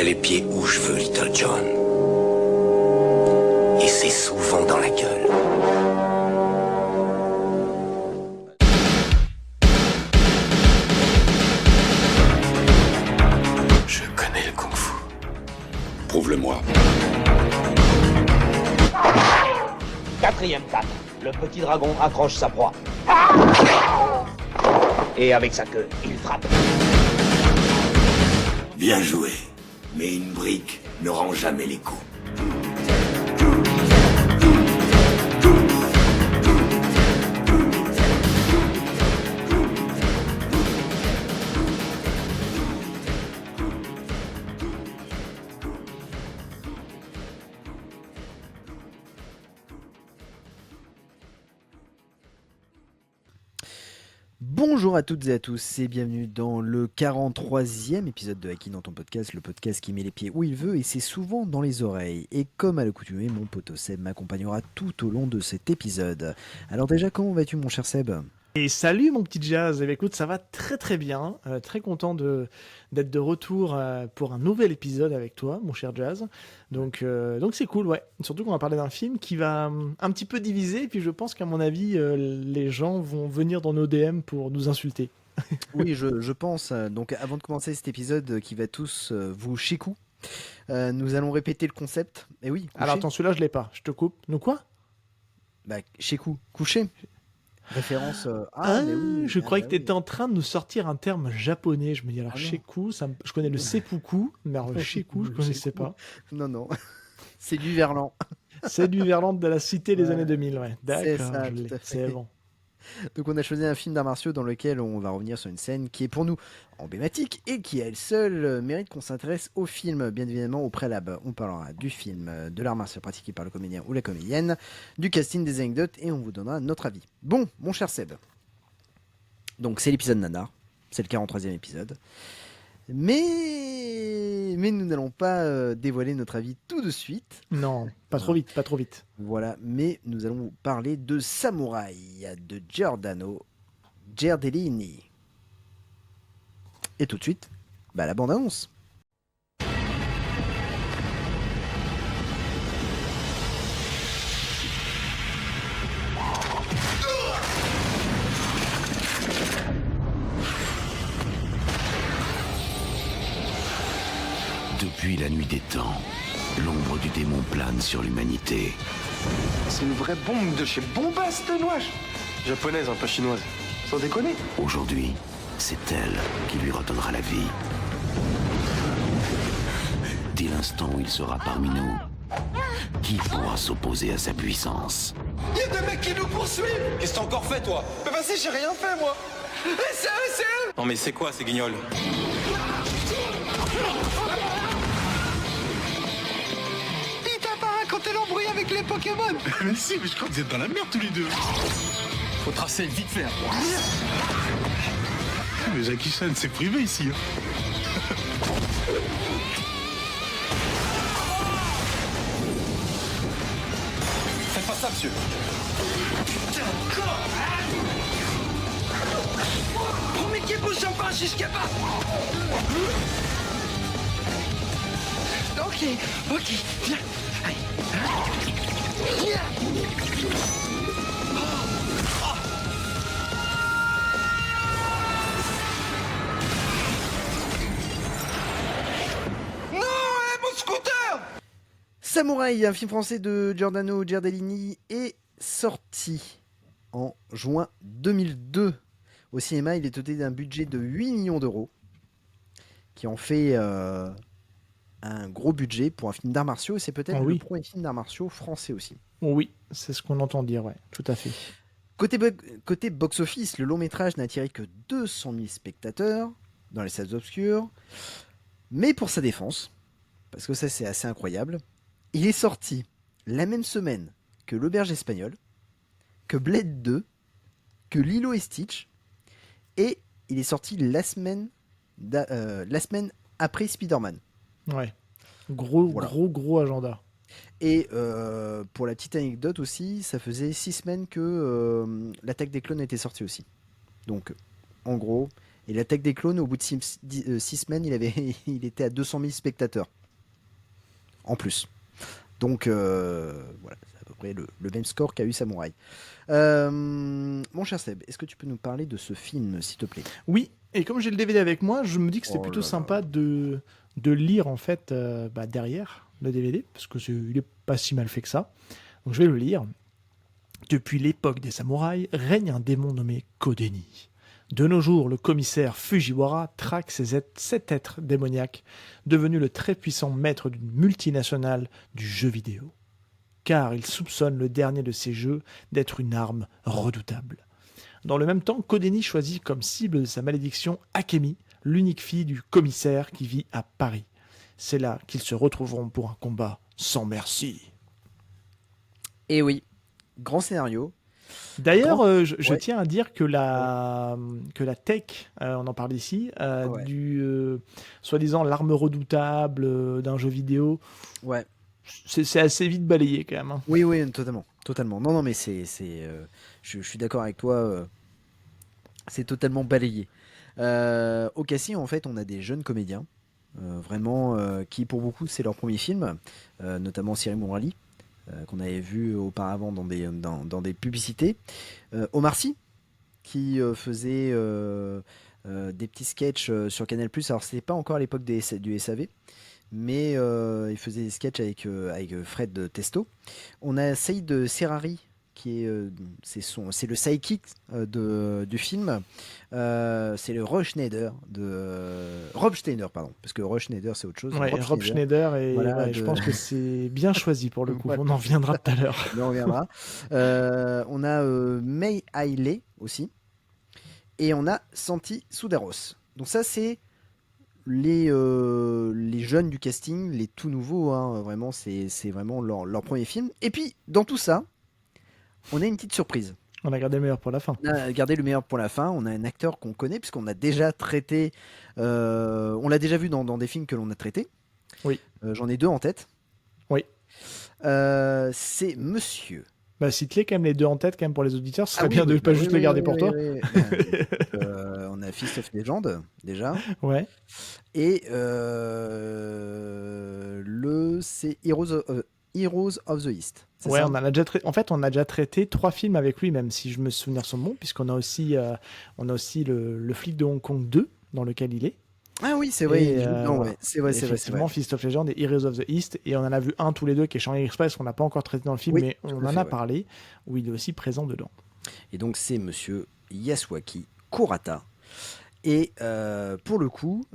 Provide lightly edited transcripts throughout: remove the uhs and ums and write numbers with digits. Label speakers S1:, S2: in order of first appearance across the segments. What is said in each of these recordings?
S1: mets les pieds où je veux, Little John. Et c'est souvent dans la gueule. Je connais le kung-fu.
S2: Prouve-le-moi.
S3: 4e cap. Le petit dragon accroche sa proie. Et avec sa queue, il frappe.
S1: Bien joué. Mais une brique ne rend jamais les coups.
S4: Bonjour à toutes et à tous et bienvenue dans le 43e épisode de Haki dans ton podcast, le podcast qui met les pieds où il veut et c'est souvent dans les oreilles. Et comme à l'accoutumée, mon pote Seb m'accompagnera tout au long de cet épisode. Alors déjà, comment vas-tu mon cher Seb ?
S5: Et salut mon petit Jazz, écoute, ça va très très bien, très content d'être de retour pour un nouvel épisode avec toi mon cher Jazz, donc c'est cool, ouais, surtout qu'on va parler d'un film qui va un petit peu diviser, et puis je pense qu'à mon avis les gens vont venir dans nos DM pour nous insulter.
S4: Oui, je pense, donc avant de commencer cet épisode qui va tous vous chier-coup, nous allons répéter le concept, et oui, coucher.
S5: Alors attends, celui-là je l'ai pas, je te coupe, nous quoi ?
S4: Bah, chier-coup, coucher. Référence.
S5: Mais
S4: oui,
S5: je croyais que tu
S4: oui.
S5: étais en train de nous sortir un terme japonais. Je me dis alors sheku, je connais le seppuku, mais alors le sheku, je connaissais pas.
S4: Non, c'est du verlan.
S5: C'est du Verland de la cité des
S4: Ouais.
S5: années 2000, ouais.
S4: C'est
S5: D'accord,
S4: ça,
S5: je l'ai.
S4: tout à fait.
S5: C'est bon.
S4: Donc on a choisi un film d'arts martiaux dans lequel on va revenir sur une scène qui est pour nous emblématique et qui à elle seule mérite qu'on s'intéresse au film. Bien évidemment, au préalable, on parlera du film, de l'art martial pratiqué par le comédien ou la comédienne, du casting, des anecdotes et on vous donnera notre avis. Bon, mon cher Seb, donc c'est l'épisode Nanar, c'est le 43e épisode. Mais nous n'allons pas dévoiler notre avis tout de suite.
S5: Non, pas trop vite, pas trop vite.
S4: Voilà, mais nous allons vous parler de Samouraï de Giordano Giardellini. Et tout de suite, la bande-annonce.
S1: Depuis la nuit des temps, l'ombre du démon plane sur l'humanité.
S6: C'est une vraie bombe de chez Bombast, Noix. Japonaise, pas chinoise. Sans déconner.
S1: Aujourd'hui, c'est elle qui lui redonnera la vie. Dès l'instant où il sera parmi nous, qui pourra s'opposer à sa puissance?
S6: Il y a des mecs qui nous poursuivent. Qu'est-ce que t'as encore fait, toi? Mais vas-y, j'ai rien fait, moi. C'est eux.
S7: Non mais c'est quoi ces guignols?
S6: Il t'a pas raconté l'embrouille avec les Pokémon.
S8: Mais si, mais je crois que vous êtes dans la merde tous les deux.
S6: Faut tracer vite fait.
S8: Mais Jackie-chan, c'est privé ici. Hein.
S6: Faites pas ça, monsieur. Premier qui bouge en pas, jusqu'à pas. Ok, viens. Allez. Non, mon scooter.
S4: Samouraï, un film français de Giordano Giardellini, est sorti en juin 2002. Au cinéma, il est doté d'un budget de 8 millions d'euros, qui en fait un gros budget pour un film d'arts martiaux, et c'est peut-être le premier film d'arts martiaux français aussi.
S5: Oui, c'est ce qu'on entend dire, ouais, tout à fait.
S4: Côté box-office, le long métrage n'a attiré que 200 000 spectateurs dans les salles obscures, mais pour sa défense, parce que ça c'est assez incroyable, il est sorti la même semaine que L'Auberge espagnole, que Blade 2, que Lilo et Stitch, et il est sorti la semaine après Spider-Man.
S5: Ouais, gros agenda.
S4: Et pour la petite anecdote aussi, ça faisait 6 semaines que l'Attaque des clones était sortie aussi. Donc, en gros, Et l'attaque des clones, au bout de 6 semaines, il était à 200 000 spectateurs. En plus. Donc, voilà, c'est à peu près le même score qu'a eu Samouraï. Mon cher Seb, est-ce que tu peux nous parler de ce film, s'il te plaît?
S5: Oui, et comme j'ai le DVD avec moi, je me dis que c'est
S4: Oh
S5: plutôt
S4: là là.
S5: sympa de lire en fait derrière le DVD, parce que il est pas si mal fait que ça. Donc je vais le lire. Depuis l'époque des samouraïs, règne un démon nommé Kodeni. De nos jours, le commissaire Fujiwara traque cet être démoniaque, devenu le très puissant maître d'une multinationale du jeu vidéo. Car il soupçonne le dernier de ces jeux d'être une arme redoutable. Dans le même temps, Kodeni choisit comme cible de sa malédiction Akemi, l'unique fille du commissaire qui vit à Paris. C'est là qu'ils se retrouveront pour un combat sans merci.
S4: Et oui, grand scénario.
S5: D'ailleurs,
S4: Grand-
S5: je
S4: Ouais.
S5: tiens à dire que la tech, on en parle ici,
S4: Ouais.
S5: du soi-disant l'arme redoutable d'un jeu vidéo,
S4: Ouais.
S5: c'est assez vite balayé quand même, hein.
S4: Oui, oui, totalement. Totalement. Non, non, mais je suis d'accord avec toi. C'est totalement balayé. Au casting, en fait, on a des jeunes comédiens, vraiment, qui pour beaucoup, c'est leur premier film, notamment Cyril Mourali, qu'on avait vu auparavant dans des publicités. Omar Sy, qui faisait des petits sketchs sur Canal+. Alors, c'était pas encore à l'époque du SAV, mais il faisait des sketchs avec Fred Testo. On a Saïd Serrari, qui est c'est le sidekick du film. C'est le Rob Schneider Rob Schneider, pardon, parce que Rob Schneider c'est autre chose.
S5: Ouais, Rob Schneider, et
S4: Voilà,
S5: ouais, je pense que c'est bien choisi pour le coup.
S4: Voilà.
S5: On en reviendra tout à l'heure.
S4: On en reviendra. On a May Hailey aussi, et on a Santi Soudaros. Donc ça c'est les jeunes du casting, les tout nouveaux, hein, vraiment c'est vraiment leur premier film. Et puis dans tout ça, on a une petite surprise.
S5: On a gardé le meilleur pour la fin.
S4: On a gardé le meilleur pour la fin. On a un acteur qu'on connaît puisqu'on a déjà traité, on l'a déjà vu dans des films que l'on a traités.
S5: Oui.
S4: J'en ai deux en tête.
S5: Oui.
S4: C'est Monsieur.
S5: Bah, cite-les quand même les deux en tête quand même pour les auditeurs, ce serait
S4: Ah oui,
S5: bien de
S4: oui,
S5: ne pas
S4: bah
S5: juste
S4: oui,
S5: les garder
S4: oui,
S5: pour
S4: oui,
S5: toi.
S4: oui, oui. On a Fist of Legend déjà.
S5: Ouais.
S4: Et c'est Heroes of the East. C'est
S5: Ouais,
S4: ça
S5: on en a déjà en fait, on a déjà traité 3 films avec lui, même si je me souviens sont bons, puisqu'on a aussi, le flic de Hong Kong 2, dans lequel il est.
S4: Ah oui, c'est vrai.
S5: Et,
S4: Non,
S5: voilà.
S4: ouais, c'est vrai, c'est vrai, c'est
S5: Effectivement,
S4: vrai.
S5: Fist of Legend et Heroes of the East. Et on en a vu un tous les deux qui est Shanghai Express, qu'on n'a pas encore traité dans le film,
S4: Oui,
S5: mais
S4: tout
S5: on
S4: à
S5: en
S4: fait,
S5: a
S4: ouais.
S5: parlé, où il est aussi présent dedans.
S4: Et donc c'est Monsieur Yasuaki Kurata. Et pour le coup,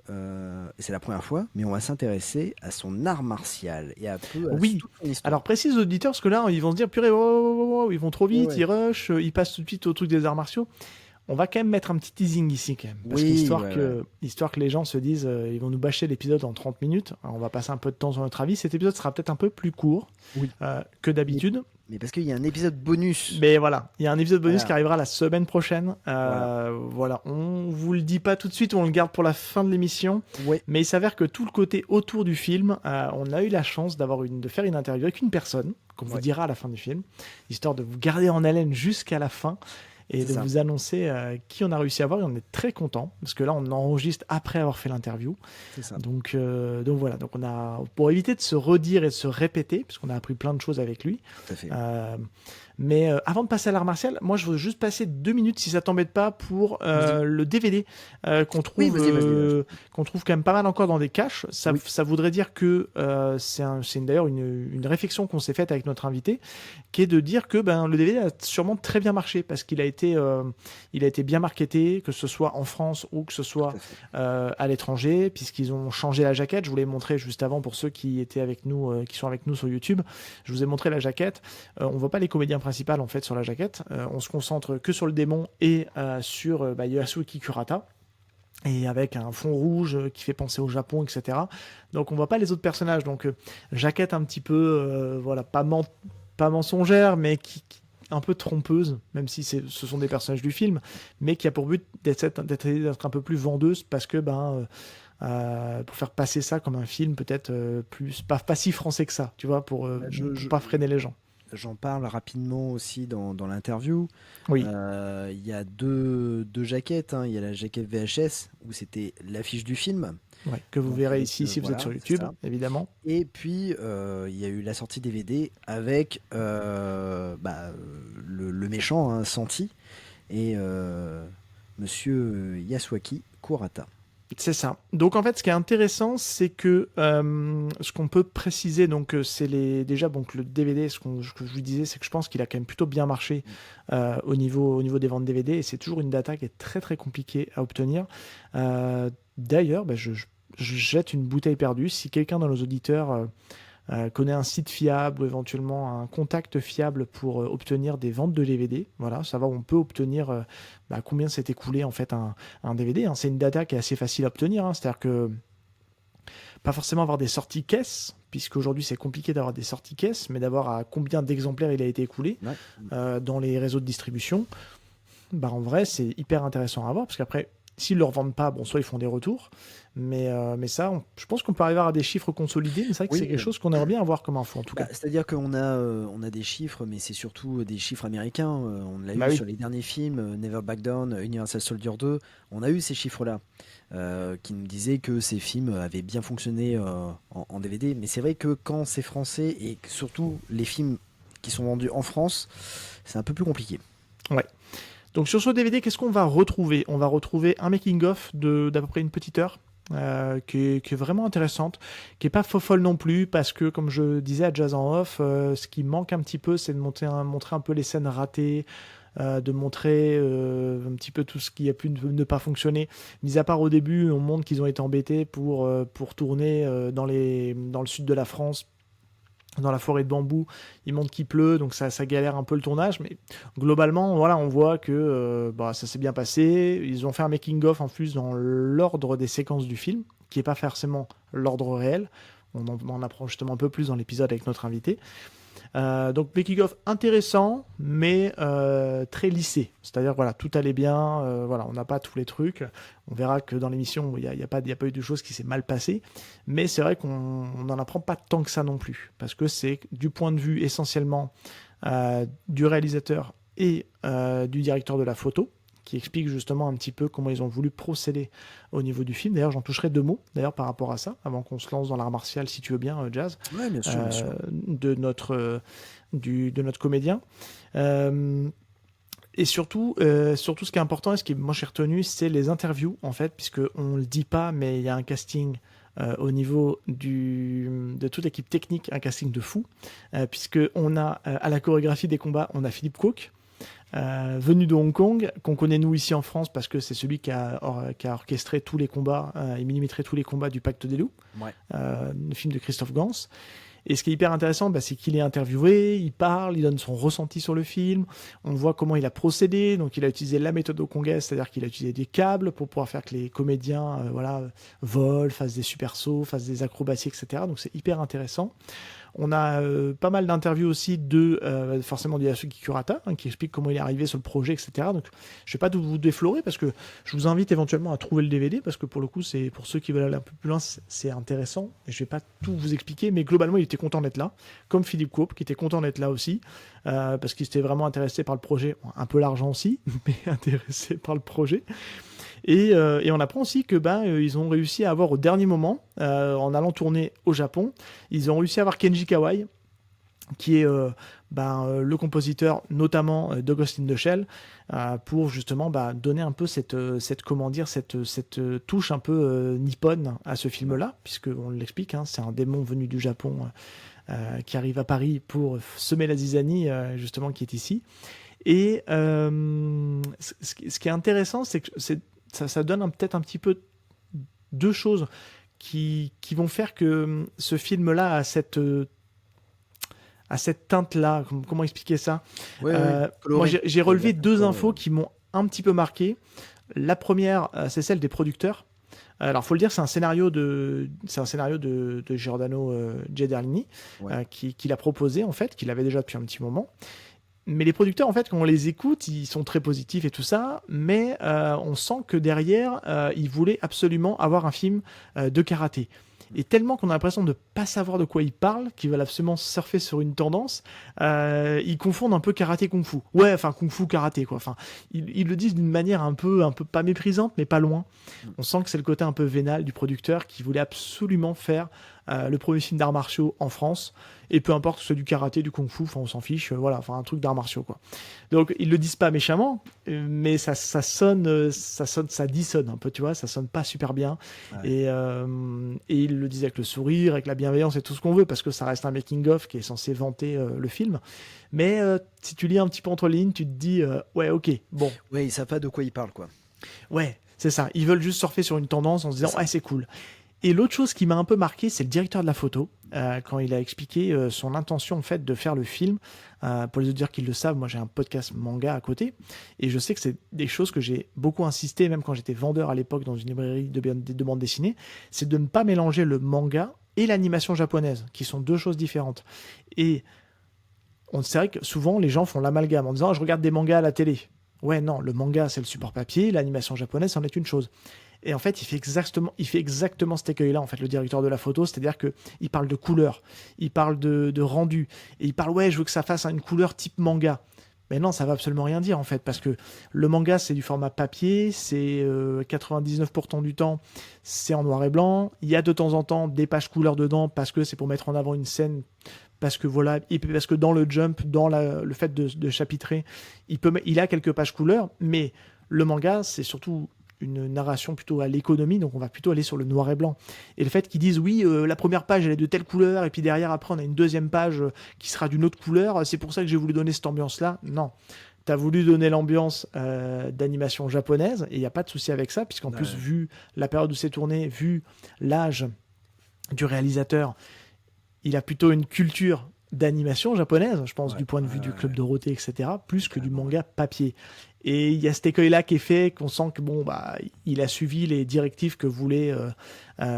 S4: c'est la première fois, mais on va s'intéresser à son art martial et à
S5: Oui.
S4: toute son histoire.
S5: Alors, précise aux auditeurs, parce que là, ils vont se dire, purée, ils vont trop vite,
S4: Ouais.
S5: ils rushent, ils passent tout de suite au truc des arts martiaux. On va quand même mettre un petit teasing ici, quand même. Parce
S4: Oui,
S5: qu'histoire
S4: ouais,
S5: histoire que les gens se disent, ils vont nous bâcher l'épisode en 30 minutes. Alors, on va passer un peu de temps sur notre avis. Cet épisode sera peut-être un peu plus court
S4: Oui.
S5: que d'habitude.
S4: Mais parce qu'il y a un épisode bonus.
S5: Mais voilà, il y a un épisode bonus
S4: Voilà.
S5: qui arrivera la semaine prochaine. Voilà, on vous le dit pas tout de suite, on le garde pour la fin de l'émission.
S4: Ouais.
S5: Mais il s'avère que tout le côté autour du film, on a eu la chance de faire une interview avec une personne qu'on vous
S4: Ouais.
S5: dira à la fin du film, histoire de vous garder en haleine jusqu'à la fin et
S4: C'est
S5: de
S4: ça.
S5: vous annoncer qui on a réussi à voir. Et on est très content parce que là, on enregistre après avoir fait l'interview.
S4: C'est ça.
S5: Donc voilà, donc on a, pour éviter de se redire et de se répéter, parce qu'on a appris plein de choses avec lui.
S4: Tout à fait.
S5: Mais avant de passer à l'art martial, moi je veux juste passer 2 minutes, si ça t'embête pas, pour le DVD qu'on trouve,
S4: Oui, vas-y.
S5: qu'on trouve quand même pas mal encore dans des caches. Ça,
S4: Oui.
S5: ça voudrait dire que c'est d'ailleurs une réflexion qu'on s'est faite avec notre invité, qui est de dire que le DVD a sûrement très bien marché parce qu'il a été bien marketé, que ce soit en France ou que ce soit
S4: Tout à fait.
S5: à l'étranger, puisqu'ils ont changé la jaquette. Je vous l'ai montré juste avant pour ceux qui étaient avec nous, qui sont avec nous sur YouTube. Je vous ai montré la jaquette. On voit pas les comédiens principaux en fait sur la jaquette. On se concentre que sur le démon et sur Yasuaki Kurata. Et avec un fond rouge qui fait penser au Japon, etc. Donc on voit pas les autres personnages. Donc jaquette un petit peu, voilà, pas mensongère, mais qui un peu trompeuse, même si ce sont des personnages du film, mais qui a pour but d'être un peu plus vendeuse parce que pour faire passer ça comme un film peut-être plus pas si français que ça, tu vois, pour pas freiner les gens.
S4: j'en parle rapidement aussi dans l'interview.
S5: Oui.
S4: Il y a deux jaquettes, hein. Il y a la jaquette VHS où c'était l'affiche du film.
S5: Ouais, que vous
S4: Donc,
S5: verrez
S4: avec,
S5: ici si vous
S4: voilà,
S5: êtes sur
S4: c'est
S5: YouTube,
S4: ça.
S5: évidemment.
S4: Et puis, il y a eu la sortie DVD avec le méchant, hein, Santi, et Monsieur Yasuaki Kurata.
S5: C'est ça. Donc en fait, ce qui est intéressant, c'est que ce qu'on peut préciser, donc c'est déjà donc le DVD. Ce que je vous disais, c'est que je pense qu'il a quand même plutôt bien marché au niveau des ventes DVD, et c'est toujours une data qui est très très compliquée à obtenir. D'ailleurs, je jette une bouteille perdue. Si quelqu'un dans nos auditeurs connaît un site fiable ou éventuellement un contact fiable pour obtenir des ventes de DVD, voilà, savoir où on peut obtenir combien s'est écoulé en fait un DVD, hein. C'est une data qui est assez facile à obtenir, hein. C'est-à-dire que pas forcément avoir des sorties caisses, puisqu'aujourd'hui c'est compliqué d'avoir des sorties caisses, mais d'avoir à combien d'exemplaires il a été écoulé dans les réseaux de distribution. En vrai, c'est hyper intéressant à voir, parce qu'après, s'ils ne le revendent pas, soit ils font des retours, mais ça, je pense qu'on peut arriver à des chiffres consolidés, mais c'est vrai que c'est quelque chose qu'on aimerait bien avoir comme info, en tout cas.
S4: C'est-à-dire qu'on a des chiffres, mais c'est surtout des chiffres américains. On l'a eu sur les derniers films, Never Back Down, Universal Soldier 2, on a eu ces chiffres-là, qui nous disaient que ces films avaient bien fonctionné en DVD, mais c'est vrai que quand c'est français, et surtout les films qui sont vendus en France, c'est un peu plus compliqué.
S5: Ouais. Donc sur ce DVD, qu'est-ce qu'on va retrouver ? On va retrouver un making-of d'à peu près une petite heure, qui est vraiment intéressante, qui n'est pas folle non plus, parce que comme je disais à Jazz en off, ce qui manque un petit peu, c'est de montrer un peu les scènes ratées, de montrer un petit peu tout ce qui a pu ne pas fonctionner. Mis à part au début, on montre qu'ils ont été embêtés pour tourner dans le sud de la France, dans la forêt de bambou. Ils montrent qu'il pleut, donc ça galère un peu le tournage, mais globalement, voilà, on voit que ça s'est bien passé. Ils ont fait un making-of en plus dans l'ordre des séquences du film, qui n'est pas forcément l'ordre réel. On en apprend justement un peu plus dans l'épisode avec notre invité. Donc making-of intéressant, mais très lissé. C'est-à-dire, voilà, tout allait bien, on n'a pas tous les trucs. On verra que dans l'émission, il n'y a pas eu de choses qui s'est mal passées, mais c'est vrai qu'on n'en apprend pas tant que ça non plus, parce que c'est du point de vue essentiellement du réalisateur et du directeur de la photo, qui explique justement un petit peu comment ils ont voulu procéder au niveau du film. D'ailleurs, j'en toucherai 2 mots par rapport à ça, avant qu'on se lance dans l'art martial, si tu veux bien, Jazz.
S4: Oui, bien sûr, bien sûr.
S5: De notre comédien. Et surtout, ce qui est important, et ce qui moi j'ai retenu, c'est les interviews, en fait, puisqu'on ne le dit pas, mais il y a un casting au niveau de toute l'équipe technique, un casting de fou, puisqu'on a à la chorégraphie des combats, on a Philippe Cook, venu de Hong Kong, qu'on connaît nous ici en France parce que c'est celui qui a orchestré tous les combats et millimétré tous les combats du Pacte des Loups, le film de Christophe Gans. Et ce qui est hyper intéressant, c'est qu'il est interviewé, il parle, il donne son ressenti sur le film, on voit comment il a procédé. Donc il a utilisé la méthode hongkongaise, c'est-à-dire qu'il a utilisé des câbles pour pouvoir faire que les comédiens volent, fassent des super sauts, fassent des acrobaties, etc. Donc c'est hyper intéressant. On a pas mal d'interviews aussi forcément de Yasuki Kurata, qui explique comment il est arrivé sur le projet, etc. Donc je vais pas tout vous déflorer, parce que je vous invite éventuellement à trouver le DVD, parce que pour le coup, c'est pour ceux qui veulent aller un peu plus loin, c'est intéressant. Et je vais pas tout vous expliquer, mais globalement, il était content d'être là, comme Philippe Coop, qui était content d'être là aussi, parce qu'il était vraiment intéressé par le projet, un peu l'argent aussi, mais intéressé par le projet. Et on apprend aussi que ils ont réussi à avoir au dernier moment, en allant tourner au Japon, ils ont réussi à avoir Kenji Kawai, qui est le compositeur notamment de Ghost in the Shell, pour justement donner un peu cette touche un peu nippone à ce film-là, puisqu'on l'explique, c'est un démon venu du Japon qui arrive à Paris pour semer la zizanie, justement, qui est ici. Et ce qui est intéressant, c'est que ça donne peut-être un petit peu 2 choses qui vont faire que ce film-là a cette teinte-là. Comment expliquer ça ? Moi, j'ai relevé 2 infos qui m'ont un petit peu marqué. La première, c'est celle des producteurs. Alors, faut le dire, c'est un scénario de Giordano Gederlini, qui l'a proposé, en fait, qu'il avait déjà depuis un petit moment. Mais les producteurs, en fait, quand on les écoute, ils sont très positifs et tout ça, mais on sent que derrière, ils voulaient absolument avoir un film de karaté. et tellement qu'on a l'impression de pas savoir de quoi ils parlent, qu'ils veulent absolument surfer sur une tendance, ils confondent un peu karaté kung-fu. Ouais, enfin kung-fu karaté quoi. Enfin, ils le disent d'une manière un peu pas méprisante, mais pas loin. On sent que c'est le côté un peu vénal du producteur qui voulait absolument faire le premier film d'arts martiaux en France, et peu importe que ce soit du karaté, du kung-fu, enfin on s'en fiche, voilà, enfin un truc d'arts martiaux quoi. Donc ils le disent pas méchamment, mais ça dissonne un peu, tu vois, ça sonne pas super bien.
S4: Ouais.
S5: Et ils le disent avec le sourire, avec la bienveillance et tout ce qu'on veut, parce que ça reste un making-of qui est censé vanter le film. Mais si tu lis un petit peu entre les lignes, tu te dis ouais, ok, bon,
S4: Ouais, ils savent pas de quoi ils parlent, quoi.
S5: ouais, c'est ça. Ils veulent juste surfer sur une tendance en se disant ouais, c'est cool. Et l'autre chose qui m'a un peu marqué, c'est le directeur de la photo, quand il a expliqué son intention en fait de faire le film. Pour les auditeurs qui le savent, moi j'ai un podcast manga à côté, et je sais que c'est des choses que j'ai beaucoup insisté, même quand j'étais vendeur à l'époque dans une librairie de bande dessinée, c'est de ne pas mélanger le manga et l'animation japonaise, qui sont deux choses différentes. Et c'est vrai que souvent les gens font l'amalgame en disant je regarde des mangas à la télé. Ouais, non, le manga c'est le support papier, l'animation japonaise c'en est une chose. Et en fait, il fait exactement cet écueil-là, en fait, le directeur de la photo, c'est-à-dire qu'il parle de couleur, il parle de rendu, et il parle, ouais, je veux que ça fasse une couleur type manga. Mais non, ça va absolument rien dire, en fait, parce que le manga, c'est du format papier, c'est 99% du temps, c'est en noir et blanc, il y a de temps en temps des pages couleurs dedans, parce que c'est pour mettre en avant une scène, parce que voilà, et parce que dans le jump, dans le fait de chapitrer, il a quelques pages couleurs, mais le manga, c'est surtout une narration plutôt à l'économie, donc on va plutôt aller sur le noir et blanc. Et le fait qu'ils disent oui, la première page elle est de telle couleur, et puis derrière après on a une deuxième page qui sera d'une autre couleur, c'est pour ça que j'ai voulu donner cette ambiance-là. Non, t'as voulu donner l'ambiance d'animation japonaise, et il n'y a pas de souci avec ça, puisqu'en plus, vu la période où c'est tourné, vu l'âge du réalisateur, il a plutôt une culture d'animation japonaise, je pense, du point de vue du Club Dorothée, etc., plus que du manga papier. Et il y a cet écueil-là qui est fait, qu'on sent que bon, bah, il a suivi les directives que voulait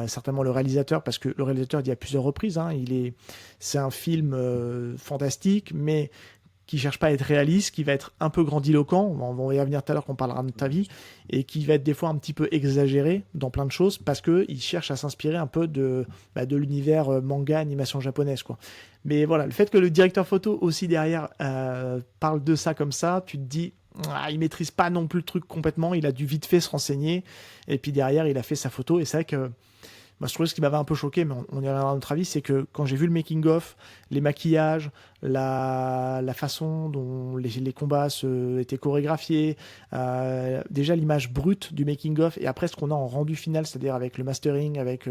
S5: certainement le réalisateur, parce que le réalisateur dit à plusieurs reprises, hein, c'est un film fantastique, mais qui cherche pas à être réaliste, qui va être un peu grandiloquent, on va y revenir tout à l'heure quand on parlera de ta vie, et qui va être des fois un petit peu exagéré dans plein de choses, parce qu'il cherche à s'inspirer un peu de l'univers manga, animation japonaise, quoi. Mais voilà, le fait que le directeur photo aussi derrière parle de ça comme ça, tu te dis, il maîtrise pas non plus le truc complètement, il a dû vite fait se renseigner, et puis derrière il a fait sa photo, et c'est vrai que moi, je trouvais ce qui m'avait un peu choqué, mais on y reviendra à notre avis, c'est que quand j'ai vu le making-of, les maquillages, la façon dont les combats étaient chorégraphiés, déjà l'image brute du making-of, et après ce qu'on a en rendu final, c'est-à-dire avec le mastering, avec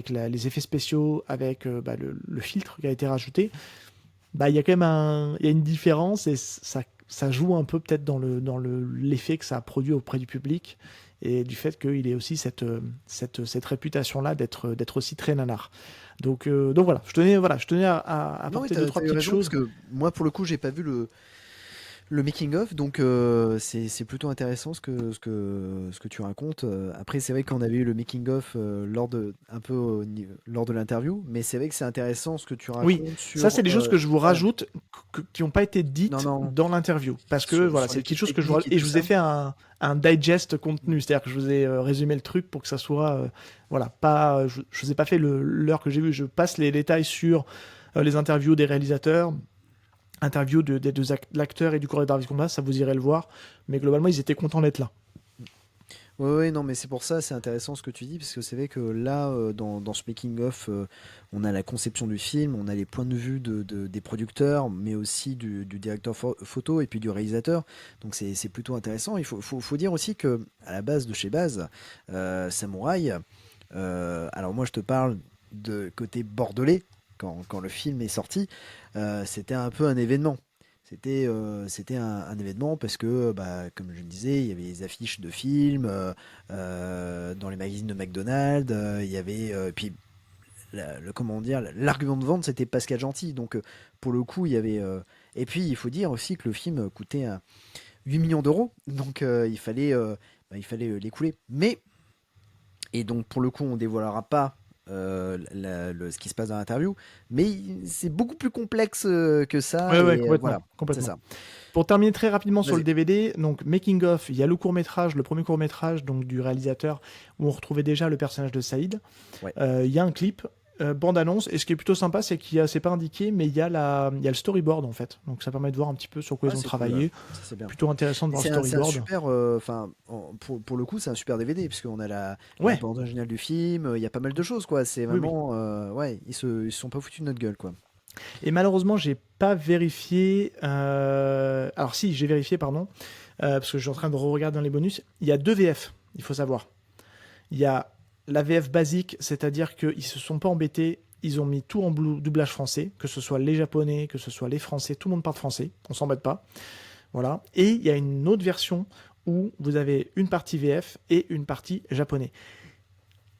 S5: les effets spéciaux, avec le filtre qui a été rajouté, il y a quand même il y a une différence, et ça joue un peu peut-être dans l'effet que ça a produit auprès du public, et du fait qu'il ait aussi cette réputation-là d'être aussi très nanar. Donc voilà, je tenais à apporter deux, trois petites choses.
S4: Parce que moi, pour le coup, j'ai pas vu le making of, donc c'est plutôt intéressant ce que tu racontes. Après, c'est vrai qu'on avait eu le making of lors de l'interview, mais c'est vrai que c'est intéressant ce que tu racontes.
S5: Oui, ça c'est des choses que je vous rajoute qui n'ont pas été dites
S4: Non.
S5: dans l'interview, parce que voilà, c'est quelque chose que je vous rajoute, et je vous ai fait un digest contenu, c'est-à-dire que je vous ai résumé le truc pour que ça soit pas, je vous ai pas fait l'heure que j'ai vue, je passe les détails sur les interviews des réalisateurs, interview de l'acteur et du chorégraphe de combat, ça vous irez le voir, mais globalement ils étaient contents d'être là.
S4: Oui, non, mais c'est pour ça, c'est intéressant ce que tu dis, parce que c'est vrai que là, dans ce making-of, on a la conception du film, on a les points de vue des producteurs, mais aussi du directeur photo et puis du réalisateur, donc c'est plutôt intéressant. Il faut dire aussi que à la base de chez Base, Samouraï, alors moi je te parle de côté bordelais, quand le film est sorti, c'était un peu un événement. C'était un événement parce que, comme je le disais, il y avait les affiches de films dans les magazines de McDonald's. Il y avait puis l'argument de vente, c'était Pascal Gentil. Donc pour le coup, il y avait et puis il faut dire aussi que le film coûtait 8 millions d'euros. Donc il fallait l'écouler. Mais et donc pour le coup, on dévoilera pas ce qui se passe dans l'interview, mais c'est beaucoup plus complexe que ça.
S5: Ouais,
S4: et,
S5: complètement.
S4: voilà,
S5: complètement.
S4: c'est ça.
S5: Pour terminer très rapidement sur
S4: Vas-y.
S5: le DVD, donc Making of, il y a le court-métrage, le premier court-métrage donc du réalisateur où on retrouvait déjà le personnage de Saïd.
S4: Ouais.
S5: Il y a un clip, bande-annonce, et ce qui est plutôt sympa, c'est qu'il y a, c'est pas indiqué, mais il y a le storyboard en fait. Donc ça permet de voir un petit peu sur quoi
S4: Ah,
S5: ils ont
S4: c'est
S5: travaillé.
S4: cool, ça, c'est bien.
S5: Plutôt intéressant de voir le
S4: C'est un
S5: storyboard.
S4: super, enfin, pour le coup, c'est un super DVD puisqu'on a la
S5: Ouais.
S4: bande originale du film. Il y a pas mal de choses, quoi. C'est
S5: Oui, oui.
S4: vraiment, ouais, ils se sont pas foutus de notre gueule, quoi.
S5: Et malheureusement, j'ai pas vérifié. Alors si, j'ai vérifié, pardon, parce que je suis en train de regarder dans les bonus. Il y a 2 VF, il faut savoir. Il y a la VF basique, c'est-à-dire qu'ils se sont pas embêtés. Ils ont mis tout en doublage français, que ce soit les Japonais, que ce soit les Français, tout le monde parle français. On s'embête pas. Voilà. Et il y a une autre version où vous avez une partie VF et une partie japonais.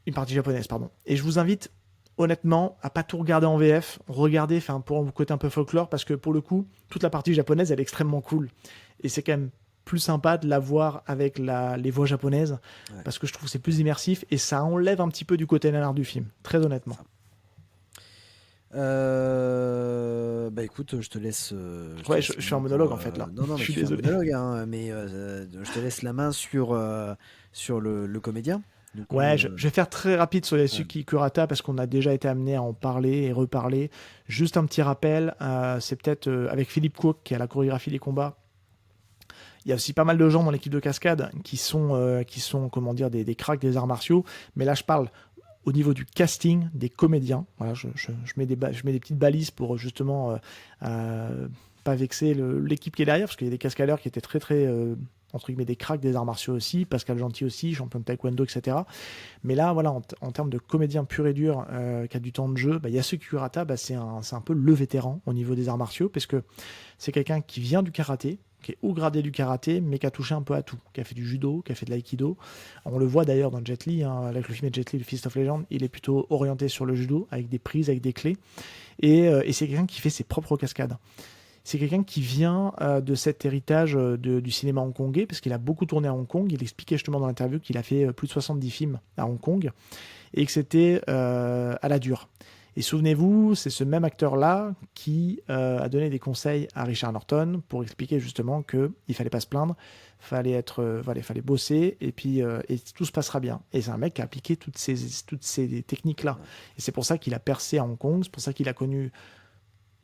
S5: Une partie japonaise, pardon. Et je vous invite honnêtement, à pas tout regarder en VF, regardez, enfin pour le côté un peu folklore, parce que pour le coup, toute la partie japonaise, elle est extrêmement cool. Et c'est quand même plus sympa de la voir avec les voix japonaises, parce que je trouve que c'est plus immersif et ça enlève un petit peu du côté nanar du film, très honnêtement.
S4: Bah écoute, je te laisse.
S5: Je suis en monologue en fait là.
S4: Non, mais
S5: je suis
S4: tu fais un
S5: désolé.
S4: monologue, hein, mais je te laisse la main sur le comédien. Du coup,
S5: Ouais, je vais faire très rapide sur Yasuki Kurata parce qu'on a déjà été amené à en parler et reparler. Juste un petit rappel, c'est peut-être avec Philippe Cook qui a la chorégraphie des combats. Il y a aussi pas mal de gens dans l'équipe de cascade qui sont comment dire, des cracks des arts martiaux. Mais là, je parle au niveau du casting des comédiens. Voilà, je mets des petites balises pour justement pas vexer l'équipe qui est derrière, parce qu'il y a des cascadeurs qui étaient très très entre guillemets des cracks des arts martiaux aussi, Pascal Gentil aussi, champion de taekwondo, etc. Mais là, voilà, en termes de comédien pur et dur qui a du temps de jeu, Yasuki Kurata, c'est un peu le vétéran au niveau des arts martiaux, parce que c'est quelqu'un qui vient du karaté, qui est haut gradé du karaté, mais qui a touché un peu à tout, qui a fait du judo, qui a fait de l'aïkido. On le voit d'ailleurs dans Jet Li, hein, avec le film de Jet Li, le Fist of Legend, il est plutôt orienté sur le judo, avec des prises, avec des clés, et c'est quelqu'un qui fait ses propres cascades. C'est quelqu'un qui vient de cet héritage du cinéma hongkongais, parce qu'il a beaucoup tourné à Hong Kong. Il expliquait justement dans l'interview qu'il a fait plus de 70 films à Hong Kong, et que c'était à la dure. Et souvenez-vous, c'est ce même acteur-là qui a donné des conseils à Richard Norton pour expliquer justement qu'il ne fallait pas se plaindre, fallait bosser, et puis et tout se passera bien. Et c'est un mec qui a appliqué toutes ces techniques-là. Et c'est pour ça qu'il a percé à Hong Kong, c'est pour ça qu'il a connu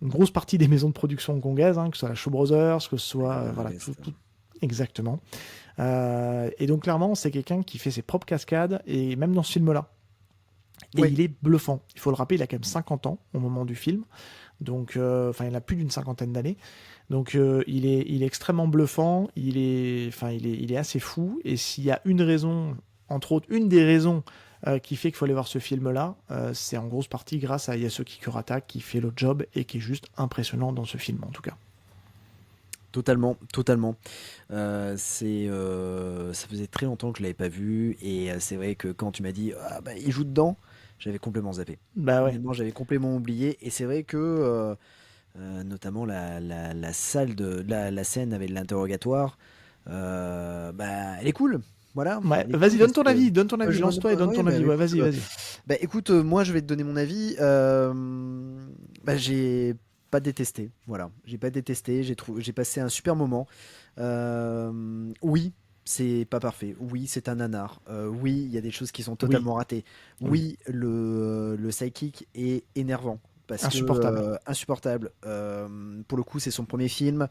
S5: une grosse partie des maisons de production hongkongaises, hein, que ce soit la Shaw Brothers, que ce soit tout exactement. Et donc clairement, c'est quelqu'un qui fait ses propres cascades, et même dans ce film-là. Et il est bluffant. Il faut le rappeler, il a quand même 50 ans au moment du film. Donc, il a plus d'une cinquantaine d'années. Donc, il est extrêmement bluffant. Il est assez fou. Et s'il y a une raison, entre autres, une des raisons qui fait qu'il faut aller voir ce film-là, c'est en grosse partie grâce à Yasuki Kurata qui fait le job et qui est juste impressionnant dans ce film, en tout cas.
S4: Totalement. Ça faisait très longtemps que je l'avais pas vu, et c'est vrai que quand tu m'as dit il joue dedans, j'avais complètement zappé. Honnêtement, j'avais complètement oublié, et c'est vrai que notamment la salle la scène avec l'interrogatoire, elle est cool. Voilà.
S5: Ouais, vas-y, donne ton avis, lance-toi et donne ton avis. Vas-y.
S4: Écoute, moi je vais te donner mon avis. J'ai pas détesté, voilà. J'ai pas détesté, j'ai passé un super moment. Oui, c'est pas parfait. Oui, c'est un nanar. Oui, il y a des choses qui sont totalement ratées. Oui, le sidekick est énervant. Insupportable. Pour le coup, c'est son premier film.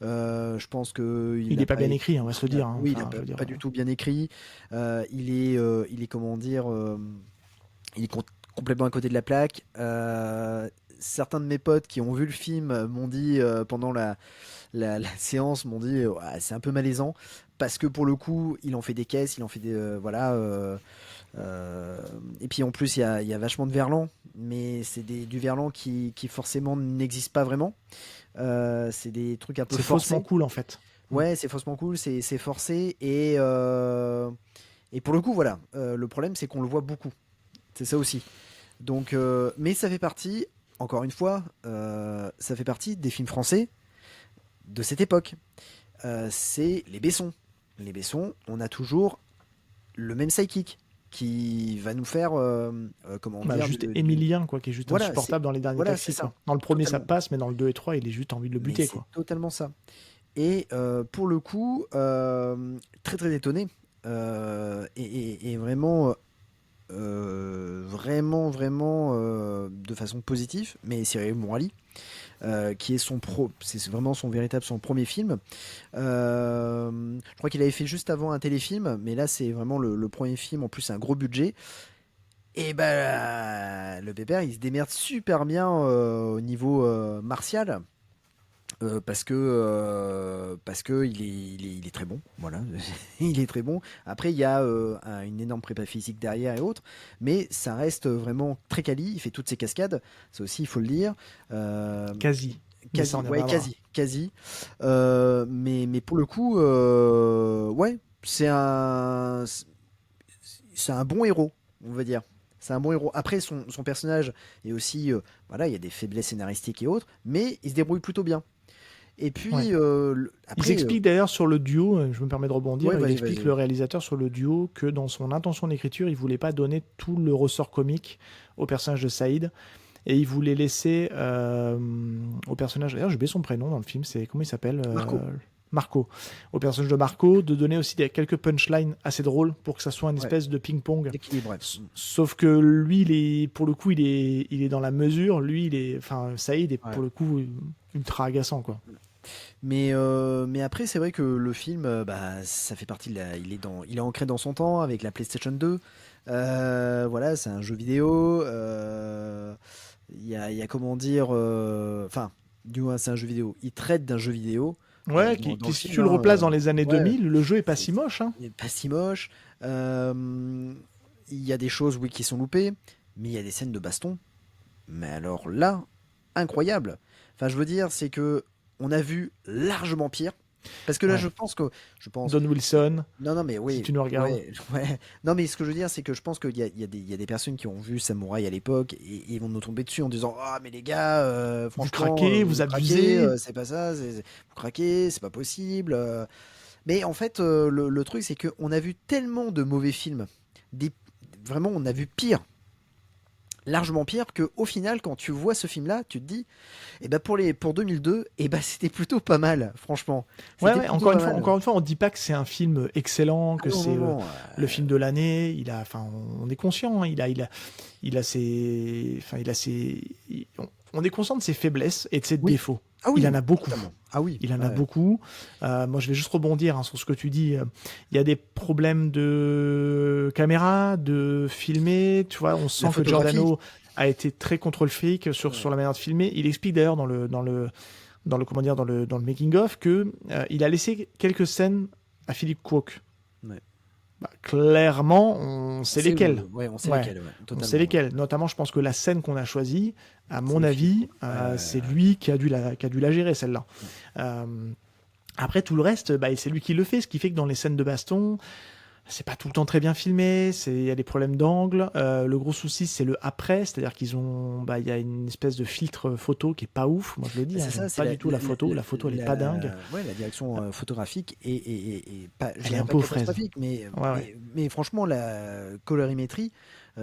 S4: Je pense que
S5: il n'est pas bien écrit, on va se le dire.
S4: Oui, il n'est pas du tout bien écrit. Il est comment dire, il est complètement à côté de la plaque. Certains de mes potes qui ont vu le film m'ont dit pendant la séance, m'ont dit c'est un peu malaisant, parce que pour le coup il en fait des caisses, il en fait des et puis en plus il y a vachement de verlan, mais c'est du verlan qui forcément n'existe pas vraiment. C'est des trucs un peu forcés.
S5: C'est faussement cool en fait.
S4: Ouais, c'est faussement cool, c'est forcé, et pour le coup voilà, le problème c'est qu'on le voit beaucoup, c'est ça aussi. Donc mais ça fait partie, encore une fois, ça fait partie des films français de cette époque. C'est les Besson. Les Besson, on a toujours le même sidekick. qui va nous faire comment
S5: Bah,
S4: dire
S5: juste Emilien, quoi, qui est juste
S4: Voilà,
S5: insupportable dans les derniers
S4: voilà,
S5: taxis,
S4: c'est
S5: quoi.
S4: ça.
S5: Dans le premier, ça
S4: Totalement.
S5: passe, mais dans le 2 et 3, il est juste envie de le
S4: Mais
S5: buter,
S4: c'est
S5: quoi.
S4: totalement ça. Et pour le coup, très très étonné et vraiment vraiment de façon positive, mais Cyril Mourali, qui est c'est vraiment son premier film. Je crois qu'il avait fait juste avant un téléfilm, mais là c'est vraiment le premier film, en plus c'est un gros budget. Et bah le pépère il se démerde super bien au niveau martial. Parce que il est très bon, voilà. Il est très bon. Après, il y a une énorme prépa physique derrière et autres, mais ça reste vraiment très quali. Il fait toutes ses cascades, ça aussi, il faut le dire.
S5: Quasi. Mais ça, on y reviendra.
S4: Quasi. Mais pour le coup, ouais, c'est un bon héros, on va dire. C'est un bon héros. Après, son personnage est aussi, voilà, il y a des faiblesses scénaristiques et autres, mais il se débrouille plutôt bien. Et puis,
S5: Ouais.
S4: après,
S5: Il explique d'ailleurs sur le duo, je me permets de rebondir,
S4: Ouais,
S5: il
S4: vas-y,
S5: explique
S4: vas-y.
S5: le réalisateur sur le duo que dans son intention d'écriture, il voulait pas donner tout le ressort comique au personnage de Saïd et il voulait laisser au personnage, d'ailleurs j'ai oublié son prénom dans le film, c'est comment il s'appelle Marco. Au personnage de Marco, de donner aussi quelques punchlines assez drôles pour que ça soit une
S4: Ouais.
S5: espèce de ping-pong.
S4: équilibré.
S5: Sauf que lui, pour le coup, il est dans la mesure. Lui, Saïd est
S4: Ouais.
S5: pour le coup ultra agaçant, quoi.
S4: Mais après, c'est vrai que le film, bah, ça fait partie il est ancré dans son temps avec la PlayStation 2. Voilà, c'est un jeu vidéo. Il y a comment dire, enfin, du moins, c'est un jeu vidéo. Il traite d'un jeu vidéo.
S5: Ouais,
S4: Dans le
S5: si
S4: film,
S5: tu le
S4: hein,
S5: replaces dans les années
S4: ouais.
S5: 2000, le jeu est pas
S4: C'est-
S5: si moche, hein.
S4: Il est pas si moche. Il y a des choses, oui, qui sont loupées, mais il y a des scènes de baston. Mais alors là, incroyable. Enfin, je veux dire, c'est que on a vu largement pire. Parce que là,
S5: Ouais.
S4: je pense.
S5: Don Wilson,
S4: Non, mais oui.
S5: si tu nous regardes.
S4: Ouais. Non, mais ce que je veux dire, c'est que je pense qu'il y a des personnes qui ont vu Samouraï à l'époque et ils vont nous tomber dessus en disant ah, mais les gars, franchement.
S5: craquez, vous abusez.
S4: C'est pas ça, vous craquez, c'est pas possible. Mais en fait, le truc, c'est qu'on a vu tellement de mauvais films. Vraiment, on a vu pire. Largement pire que au final quand tu vois ce film là tu te dis eh ben pour 2002 eh ben c'était plutôt pas mal franchement.
S5: Ouais,
S4: C'était
S5: ouais,
S4: plutôt
S5: encore
S4: pas mal.
S5: une fois, on dit pas que c'est un film excellent, que
S4: Ah non,
S5: c'est
S4: non,
S5: le film de l'année. On est conscient, hein, on est conscient de ses faiblesses et de ses
S4: Oui.
S5: défauts.
S4: Ah oui,
S5: Il en a beaucoup.
S4: totalement. Ah oui,
S5: Il en a
S4: ouais.
S5: beaucoup. Moi, je vais juste rebondir sur ce que tu dis. Il y a des problèmes de caméra, de filmer. Tu vois, on sent que
S4: photographie.
S5: Giordano a été très contre le fric sur la manière de filmer. Il explique d'ailleurs dans le making of que il a laissé quelques scènes à Philippe Kwok.
S4: Ouais.
S5: Bah, clairement, on sait lesquelles.
S4: Ouais, on sait
S5: Ouais.
S4: lesquels. Ouais,
S5: On
S4: totalement.
S5: sait lesquelles. Notamment, je pense que la scène qu'on a choisie, à mon
S4: le
S5: avis,
S4: film.
S5: c'est lui qui a dû la gérer, celle-là. Après, tout le reste, bah, c'est lui qui le fait, ce qui fait que dans les scènes de baston, c'est pas tout le temps très bien filmé, il y a des problèmes d'angle. Le gros souci, c'est le après, c'est-à-dire il y a une espèce de filtre photo qui est pas ouf, moi je le dis,
S4: C'est
S5: hein,
S4: ça,
S5: j'aime
S4: c'est
S5: pas du tout la photo, elle est pas dingue.
S4: Ouais, la direction photographique et pas, je
S5: Elle est
S4: dirais
S5: un
S4: pas
S5: peu aux fraises.
S4: catastrophique, mais,
S5: Ouais.
S4: mais franchement, la colorimétrie,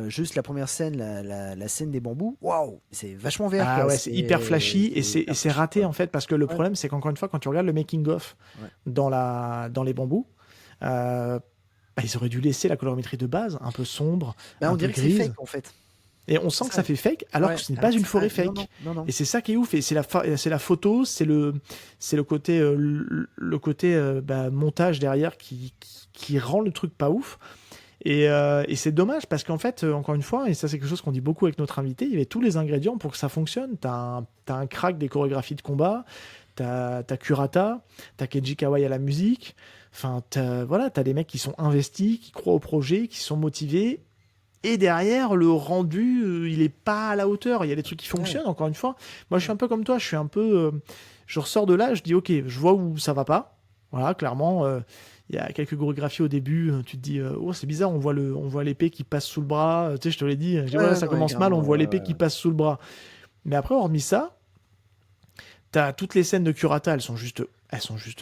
S4: juste la première scène, la scène des bambous, waouh, c'est vachement vert.
S5: Ah
S4: quoi,
S5: ouais, c'est hyper flashy et
S4: hyper
S5: c'est
S4: flashy,
S5: raté
S4: quoi.
S5: en fait parce que le
S4: Ouais.
S5: problème c'est qu'encore une fois quand tu regardes le making of
S4: Ouais.
S5: dans les bambous, ils auraient dû laisser la colorimétrie de base un peu sombre,
S4: Bah,
S5: un
S4: on
S5: peu
S4: dirait que c'est
S5: grise.
S4: fake en fait.
S5: Et on sent que ça fait fake alors
S4: Ouais.
S5: que ce n'est pas une forêt
S4: Ah, non,
S5: fake.
S4: non.
S5: Et c'est ça qui est ouf. Et c'est la photo, c'est le côté, montage derrière qui rend le truc pas ouf. Et c'est dommage parce qu'en fait, encore une fois, et ça c'est quelque chose qu'on dit beaucoup avec notre invité, il y avait tous les ingrédients pour que ça fonctionne. T'as un crack des chorégraphies de combat, t'as Kurata, t'as Kenji Kawai à la musique. Enfin, t'as des mecs qui sont investis, qui croient au projet, qui sont motivés. Et derrière, le rendu, il est pas à la hauteur. Il y a des trucs qui fonctionnent, encore une fois. Moi, je suis un peu comme toi. Je ressors de là, je dis, ok, je vois où ça va pas. Voilà, clairement, il y a quelques chorégraphies au début. Tu te dis, oh, c'est bizarre, on voit l'épée qui passe sous le bras. Tu sais, je te l'ai dit. Je dis, voilà, ça
S4: non,
S5: commence mal,
S4: carrément,
S5: on voit l'épée
S4: ouais.
S5: qui passe sous le bras. Mais après, hormis ça, t'as toutes les scènes de Kurata, elles sont juste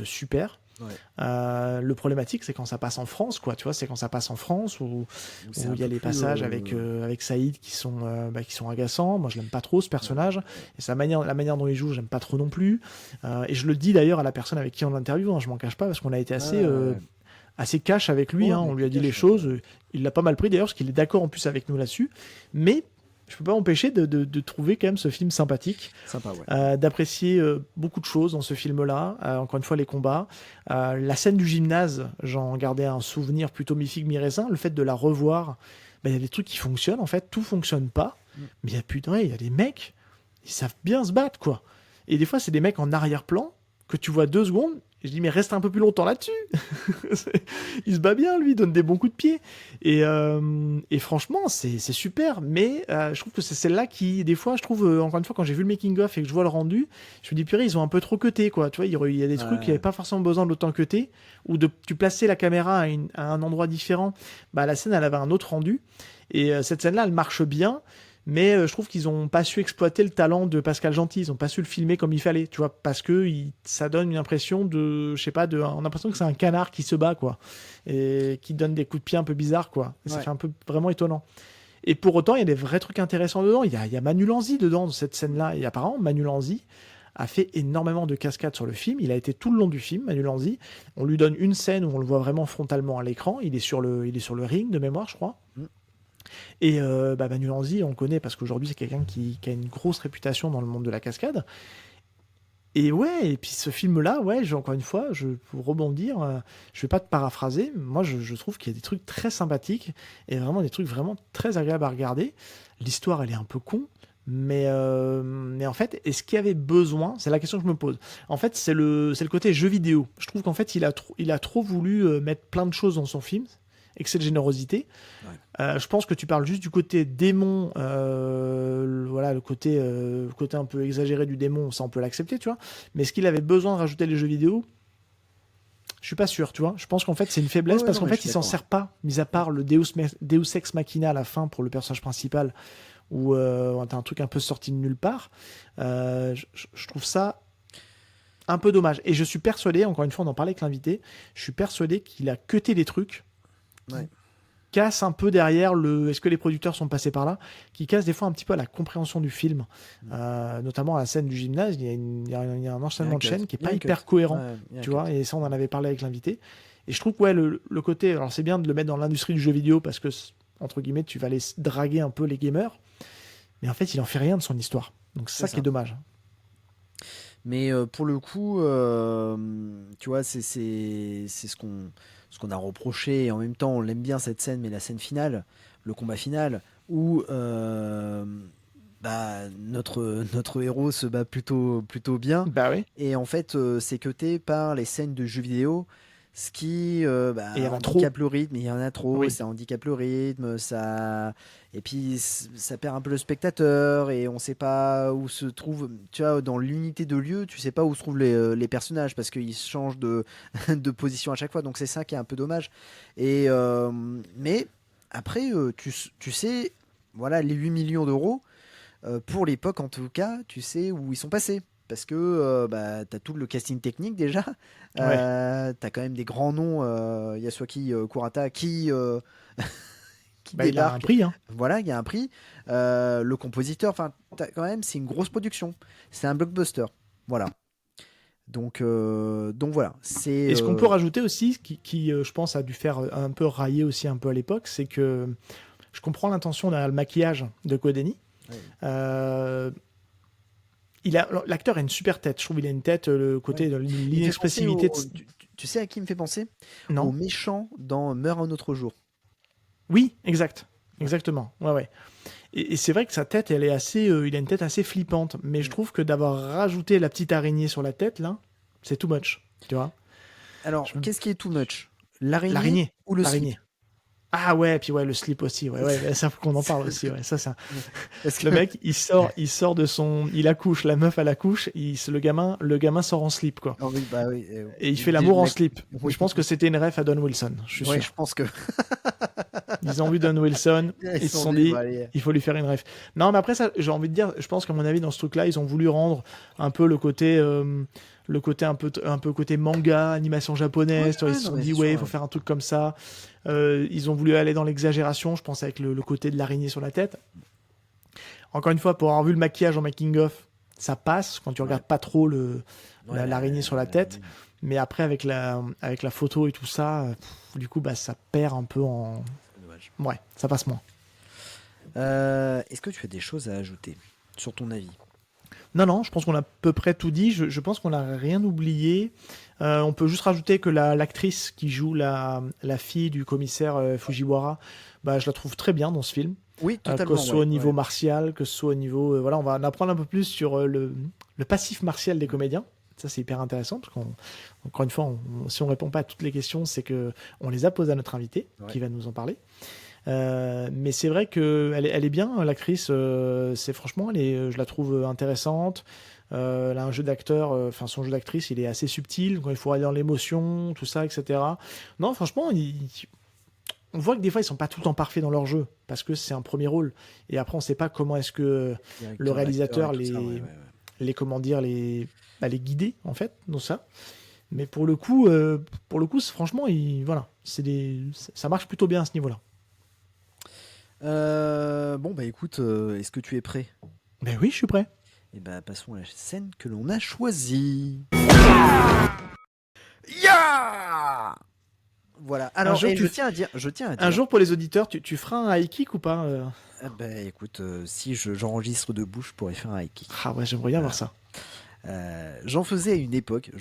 S5: super. Le problématique, c'est quand ça passe en France, quoi. Tu vois, c'est quand ça passe en France où il y a les passages avec Saïd qui sont agaçants. Moi, je l'aime pas trop ce personnage. Et la manière dont il joue, j'aime pas trop non plus. Et je le dis d'ailleurs à la personne avec qui on l'interviewe. Hein, je m'en cache pas parce qu'on a été assez cash avec lui. On lui a dit les choses. Il l'a pas mal pris d'ailleurs parce qu'il est d'accord en plus avec nous là-dessus. Mais je peux pas m'empêcher de trouver quand même ce film sympathique, d'apprécier beaucoup de choses dans ce film-là. Encore une fois, les combats, la scène du gymnase, j'en gardais un souvenir plutôt mi-figue mi-raisin. Le fait de la revoir, il y a des trucs qui fonctionnent. En fait, tout fonctionne pas, mais il y a des mecs, ils savent bien se battre, quoi. Et des fois, c'est des mecs en arrière-plan que tu vois 2 secondes. Et je dis, mais reste un peu plus longtemps là-dessus. Il se bat bien, lui, il donne des bons coups de pied. Et franchement, c'est super. Mais je trouve que c'est celle-là qui, des fois, je trouve, encore une fois, quand j'ai vu le making-of et que je vois le rendu, je me dis, purée, ils ont un peu trop cuté, quoi. Tu vois, il y a des trucs qui n'avaient pas forcément besoin de l'autant cuté. Ou tu plaçais la caméra à un endroit différent. La scène, elle avait un autre rendu. Et cette scène-là, elle marche bien. Mais je trouve qu'ils n'ont pas su exploiter le talent de Pascal Gentil. Ils n'ont pas su le filmer comme il fallait, tu vois, parce que ça donne une impression on a l'impression que c'est un canard qui se bat, quoi, et qui donne des coups de pied un peu bizarres, quoi. Et ça fait un peu vraiment étonnant. Et pour autant, il y a des vrais trucs intéressants dedans. Il y a Manu Lanzi dedans, dans cette scène-là. Et apparemment, Manu Lanzi a fait énormément de cascades sur le film. Il a été tout le long du film, Manu Lanzi. On lui donne une scène où on le voit vraiment frontalement à l'écran. Il est sur le ring, de mémoire, je crois. Et Manu Lanzi, on le connaît parce qu'aujourd'hui c'est quelqu'un qui a une grosse réputation dans le monde de la cascade. Et puis ce film-là, encore une fois, pour rebondir, je vais pas te paraphraser, moi je trouve qu'il y a des trucs très sympathiques et vraiment des trucs vraiment très agréables à regarder. L'histoire, elle est un peu con, mais en fait, est-ce qu'il y avait besoin? C'est la question que je me pose. En fait, c'est le côté jeu vidéo. Je trouve qu'en fait, il a trop voulu mettre plein de choses dans son film. Excès de générosité. Je pense que tu parles juste du côté démon, le côté un peu exagéré du démon, ça on peut l'accepter, tu vois. Mais est-ce qu'il avait besoin de rajouter les jeux vidéo? Je suis pas sûr, tu vois. Je pense qu'en fait c'est une faiblesse parce qu'en fait il s'en sert pas, mis à part le Deus Ex Machina à la fin pour le personnage principal, où t'as un truc un peu sorti de nulle part. Je trouve ça un peu dommage. Et je suis persuadé, encore une fois on en parlait avec l'invité, je suis persuadé qu'il a cuté des trucs casse un peu derrière est-ce que les producteurs sont passés par là, qui casse des fois un petit peu la compréhension du film, notamment à la scène du gymnase. Il y a un enchaînement de chaînes qui est pas hyper cohérent, tu vois, et ça on en avait parlé avec l'invité, et je trouve que le côté, alors c'est bien de le mettre dans l'industrie du jeu vidéo parce que entre guillemets tu vas aller draguer un peu les gamers, mais en fait il en fait rien de son histoire, donc c'est ça qui est dommage.
S4: Mais pour le coup, tu vois, c'est ce qu'on a reproché, et en même temps on l'aime bien cette scène, mais la scène finale, le combat final, où notre héros se bat plutôt bien, et en fait c'est cuté par les scènes de jeux vidéo, ce qui handicape le rythme. Il y en a trop, ça handicape le rythme, et puis ça perd un peu le spectateur, et on sait pas où se trouve, tu vois, dans l'unité de lieu, tu sais pas où se trouvent les personnages parce qu'ils changent de position à chaque fois, donc c'est ça qui est un peu dommage. Et mais après tu sais, voilà, les 8 millions d'euros pour l'époque en tout cas, tu sais où ils sont passés. Parce que t'as tout le casting technique déjà, t'as quand même des grands noms, Yasuaki Kurata qui débarque.
S5: Il a un prix, hein.
S4: Voilà, il y a un prix. Le compositeur, enfin, quand même, c'est une grosse production. C'est un blockbuster. Voilà. Donc voilà.
S5: Et ce qu'on peut rajouter aussi, qui je pense a dû faire un peu railler aussi un peu à l'époque, c'est que je comprends l'intention derrière le maquillage de Kodeni. L'acteur a une super tête. Je trouve qu'il a une tête, le côté de l'inexpressivité.
S4: Tu sais à qui il me fait penser?
S5: Non.
S4: Au méchant dans Meurt un autre jour.
S5: Oui, exactement. Ouais. Et c'est vrai que sa tête, elle est assez, il a une tête assez flippante. Mais je trouve que d'avoir rajouté la petite araignée sur la tête, là, c'est too much. Tu vois?
S4: Alors, qu'est-ce qui est too much? L'araignée ou le slip?
S5: Ah ouais, puis le slip aussi, ça faut qu'on en parle aussi, ça c'est Parce que le mec, il sort de son, il accouche, la meuf elle accouche, le gamin sort en slip, quoi.
S4: Oh oui,
S5: et il fait l'amour en slip. Je pense que c'était une ref à Don Wilson, je suis sûr.
S4: Je pense que
S5: Ils ont vu Don Wilson, ils se sont dit,
S4: bah, allez.
S5: il faut lui faire une ref. Non, mais après, ça, j'ai envie de dire, je pense qu'à mon avis, dans ce truc-là, ils ont voulu rendre un peu le côté un peu côté manga, animation japonaise.
S4: Ouais,
S5: Tu vois, ils se
S4: non,
S5: sont
S4: mais
S5: dit,
S4: c'est
S5: ouais, il
S4: sûr,
S5: faut
S4: ouais.
S5: faire un truc comme ça. Ils ont voulu aller dans l'exagération, je pense, avec le côté de l'araignée sur la tête. Encore une fois, pour avoir vu le maquillage en making-of, ça passe quand tu regardes pas trop l'araignée sur la tête. Mais après, avec la photo et tout ça, du coup, bah, ça perd un peu en.
S4: Dommage.
S5: Ouais, ça passe moins.
S4: Est-ce que tu as des choses à ajouter sur ton avis?
S5: Non, je pense qu'on a à peu près tout dit. Je pense qu'on n'a rien oublié. On peut juste rajouter que l'actrice qui joue la fille du commissaire Fujiwara, bah, je la trouve très bien dans ce film.
S4: Oui,
S5: Que
S4: totalement.
S5: ce soit au niveau martial, que ce soit au niveau... voilà, on va en apprendre un peu plus sur le passif martial des comédiens. Ça, c'est hyper intéressant, parce qu'encore une fois, si on répond pas à toutes les questions, c'est que on les a posées à notre invité, qui va nous en parler. Mais c'est vrai qu'elle est bien, l'actrice. Franchement, je la trouve intéressante. Elle a un jeu d'acteur, son jeu d'actrice, il est assez subtil quand il faut aller dans l'émotion, tout ça, etc. Non, franchement, on voit que des fois, ils sont pas tout le temps parfaits dans leur jeu, parce que c'est un premier rôle. Et après, on sait pas comment est-ce que le réalisateur comment dire, les guider, en fait, dans ça. Mais pour le coup, franchement, voilà, ça marche plutôt bien à ce niveau-là.
S4: Bon, bah écoute, est-ce que tu es prêt?
S5: Ben oui, je suis prêt.
S4: Et bah passons à la scène que l'on a choisie. Voilà. Alors,
S5: jour,
S4: je tiens à dire.
S5: Un jour, pour les auditeurs, tu feras un high kick ou pas
S4: Ah bah écoute, si j'enregistre de bouche, je pourrais faire un high kick.
S5: Ah ouais, j'aimerais bien voir ça.
S4: J'en faisais à une époque,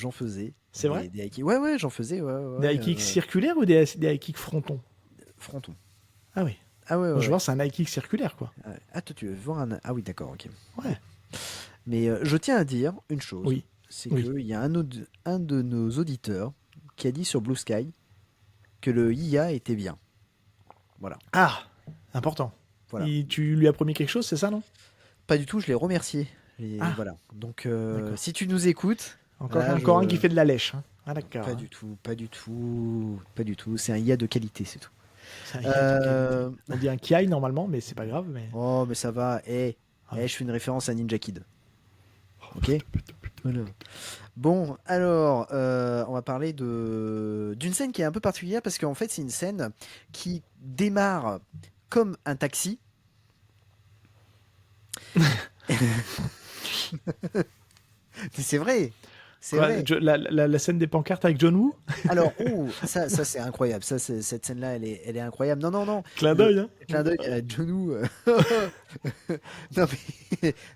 S5: C'est vrai
S4: des high kicks. Ouais, j'en faisais. Ouais,
S5: Des high kicks circulaires ou des high kicks frontons?
S4: Fronton.
S5: Ah oui.
S4: Ah ouais.
S5: Je veux voir, c'est un high kick circulaire, quoi.
S4: Ah, toi, tu veux voir un. Ah oui, d'accord, ok.
S5: Ouais.
S4: Mais je tiens à dire une chose.
S5: Oui.
S4: C'est qu'il y a un de nos auditeurs qui a dit sur Blue Sky que le IA était bien. Voilà.
S5: Ah, important.
S4: Voilà.
S5: Tu lui as promis quelque chose, c'est ça, non?
S4: Pas du tout, je l'ai remercié. Voilà. Donc, si tu nous écoutes.
S5: Encore un qui fait de la lèche. Hein. Ah, d'accord.
S4: Pas du tout. C'est un IA de qualité, c'est tout.
S5: On dit un Kiai normalement, mais c'est pas grave. Mais...
S4: Oh, mais ça va. Je fais une référence à Ninja Kid. Ok. Voilà. Bon, alors, on va parler d'une scène qui est un peu particulière parce qu'en fait, c'est une scène qui démarre comme un taxi. C'est vrai. C'est vrai.
S5: La scène des pancartes avec John Woo.
S4: Alors, ça c'est incroyable. Cette scène-là, elle est incroyable. Non.
S5: Clin d'œil, hein.
S4: Clin d'œil à John Woo.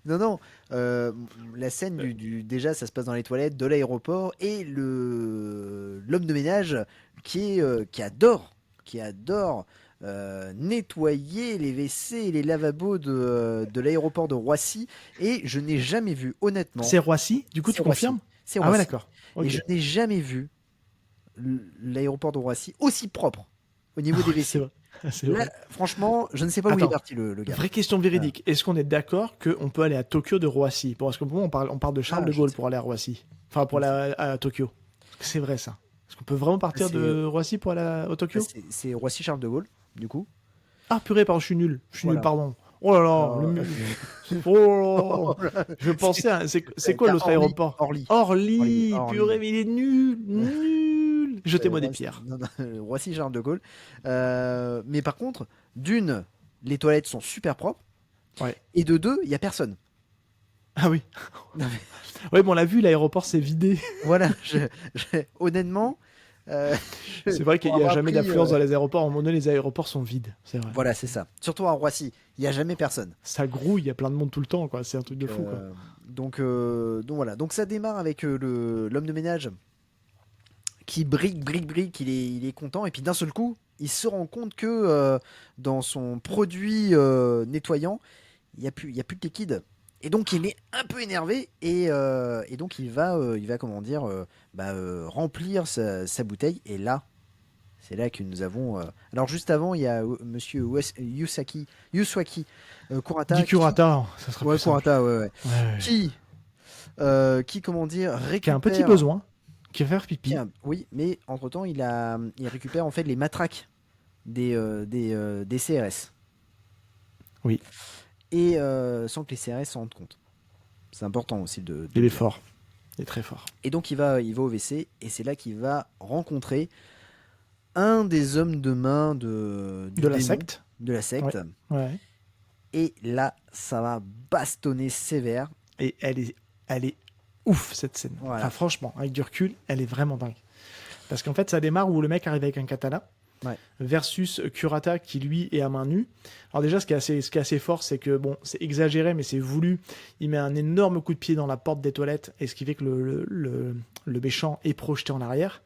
S4: Non. La scène déjà, ça se passe dans les toilettes de l'aéroport et l'homme de ménage qui adore nettoyer les WC et les lavabos de l'aéroport de Roissy. Et je n'ai jamais vu, honnêtement.
S5: C'est Roissy. Du coup, tu confirmes?
S4: C'est
S5: Ah
S4: Roissy.
S5: ouais, d'accord.
S4: Okay. Et je n'ai jamais vu l'aéroport de Roissy aussi propre au niveau des WC.
S5: C'est vrai.
S4: Là, franchement, je ne sais pas où il est parti le gars.
S5: Vraie question véridique. Est-ce qu'on est d'accord qu'on peut aller à Tokyo de Roissy? Parce que pour moi, on parle de Charles de Gaulle pour aller à Roissy. Enfin, pour aller à Tokyo. Est-ce que c'est vrai, ça? Est-ce qu'on peut vraiment partir de Roissy pour aller au Tokyo?
S4: C'est Roissy-Charles de Gaulle, du coup.
S5: Ah, purée, pardon, je suis nul, pardon. Oh là là, je pensais à... C'est quoi l'autre aéroport? Orly, purée, mais il est nul. Jetez-moi des pierres.
S4: Non, Roissy, Charles de Gaulle. Mais par contre, les toilettes sont super propres.
S5: Ouais.
S4: Et de deux, il n'y a personne.
S5: Ah oui. Ouais, bon, on l'a vu, l'aéroport s'est vidé.
S4: Voilà, honnêtement...
S5: c'est vrai qu'il n'y a jamais d'affluence dans les aéroports. À un moment donné, les aéroports sont vides. C'est vrai.
S4: Voilà, c'est ça. Surtout à Roissy, il n'y a jamais personne.
S5: Ça grouille, il y a plein de monde tout le temps, quoi. C'est un truc de fou, quoi.
S4: Donc voilà. Donc ça démarre avec l'homme de ménage qui brique, il est content. Et puis d'un seul coup, il se rend compte que dans son produit nettoyant, il n'y a plus de liquide. Et donc il est un peu énervé et donc il va comment dire remplir sa bouteille. Et là, c'est là que nous avons. Alors juste avant, il y a Monsieur Yusaki Kurata.
S5: Dit Kurata, ça serait plus simple.
S4: Kurata, ouais. Qui comment dire récupère.
S5: Qui a un petit besoin, qui va faire pipi.
S4: Oui, mais entre temps il récupère en fait les matraques des CRS.
S5: Oui.
S4: Et sans que les CRS s'en rendent compte. C'est important aussi
S5: Il est fort. Il est très fort.
S4: Et donc il va au WC et c'est là qu'il va rencontrer un des hommes de main du
S5: De la
S4: démon,
S5: secte.
S4: de la secte.
S5: Ouais.
S4: Et là, ça va bastonner sévère.
S5: Et elle est ouf, cette scène.
S4: Voilà.
S5: Enfin, franchement, avec du recul, elle est vraiment dingue. Parce qu'en fait, ça démarre où le mec arrive avec un katana versus Kurata qui, lui, est à main nue. Alors déjà, ce qui est assez fort, c'est que, bon, c'est exagéré, mais c'est voulu. Il met un énorme coup de pied dans la porte des toilettes, et ce qui fait que le méchant est projeté en arrière.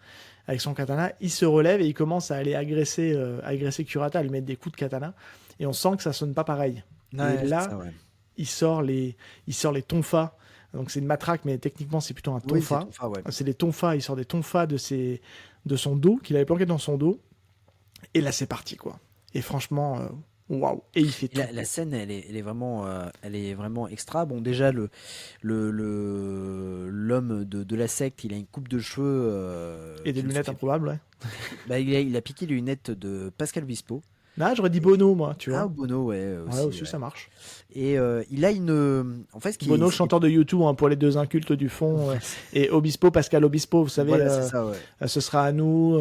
S5: Avec son katana, il se relève et il commence à aller agresser Kurata, à lui mettre des coups de katana. Et on sent que ça sonne pas pareil.
S4: Ouais,
S5: et là,
S4: ça, ouais.
S5: il sort les tonfas. Donc c'est une matraque, mais techniquement c'est plutôt un
S4: Oui,
S5: tonfa.
S4: c'est tonfa, ouais.
S5: C'est des tonfas. Il sort des tonfas de son dos qu'il avait planqué dans son dos. Et là c'est parti quoi. Et franchement, waouh. Et il fait tout.
S4: La scène, elle est vraiment extra. Bon, déjà l'homme de la secte, il a une coupe de cheveux
S5: Et des lunettes improbables, ouais.
S4: Bah, il a piqué les lunettes de Pascal Obispo.
S5: Là, j'aurais dit Bono, moi, tu vois.
S4: Ah, Bono, ouais. Aussi,
S5: ça marche.
S4: Et il a en fait,
S5: Bono, chanteur de YouTube, hein, pour les deux incultes du fond. Et Obispo, Pascal Obispo, vous savez,
S4: voilà, c'est ça, ouais.
S5: Ce sera à nous,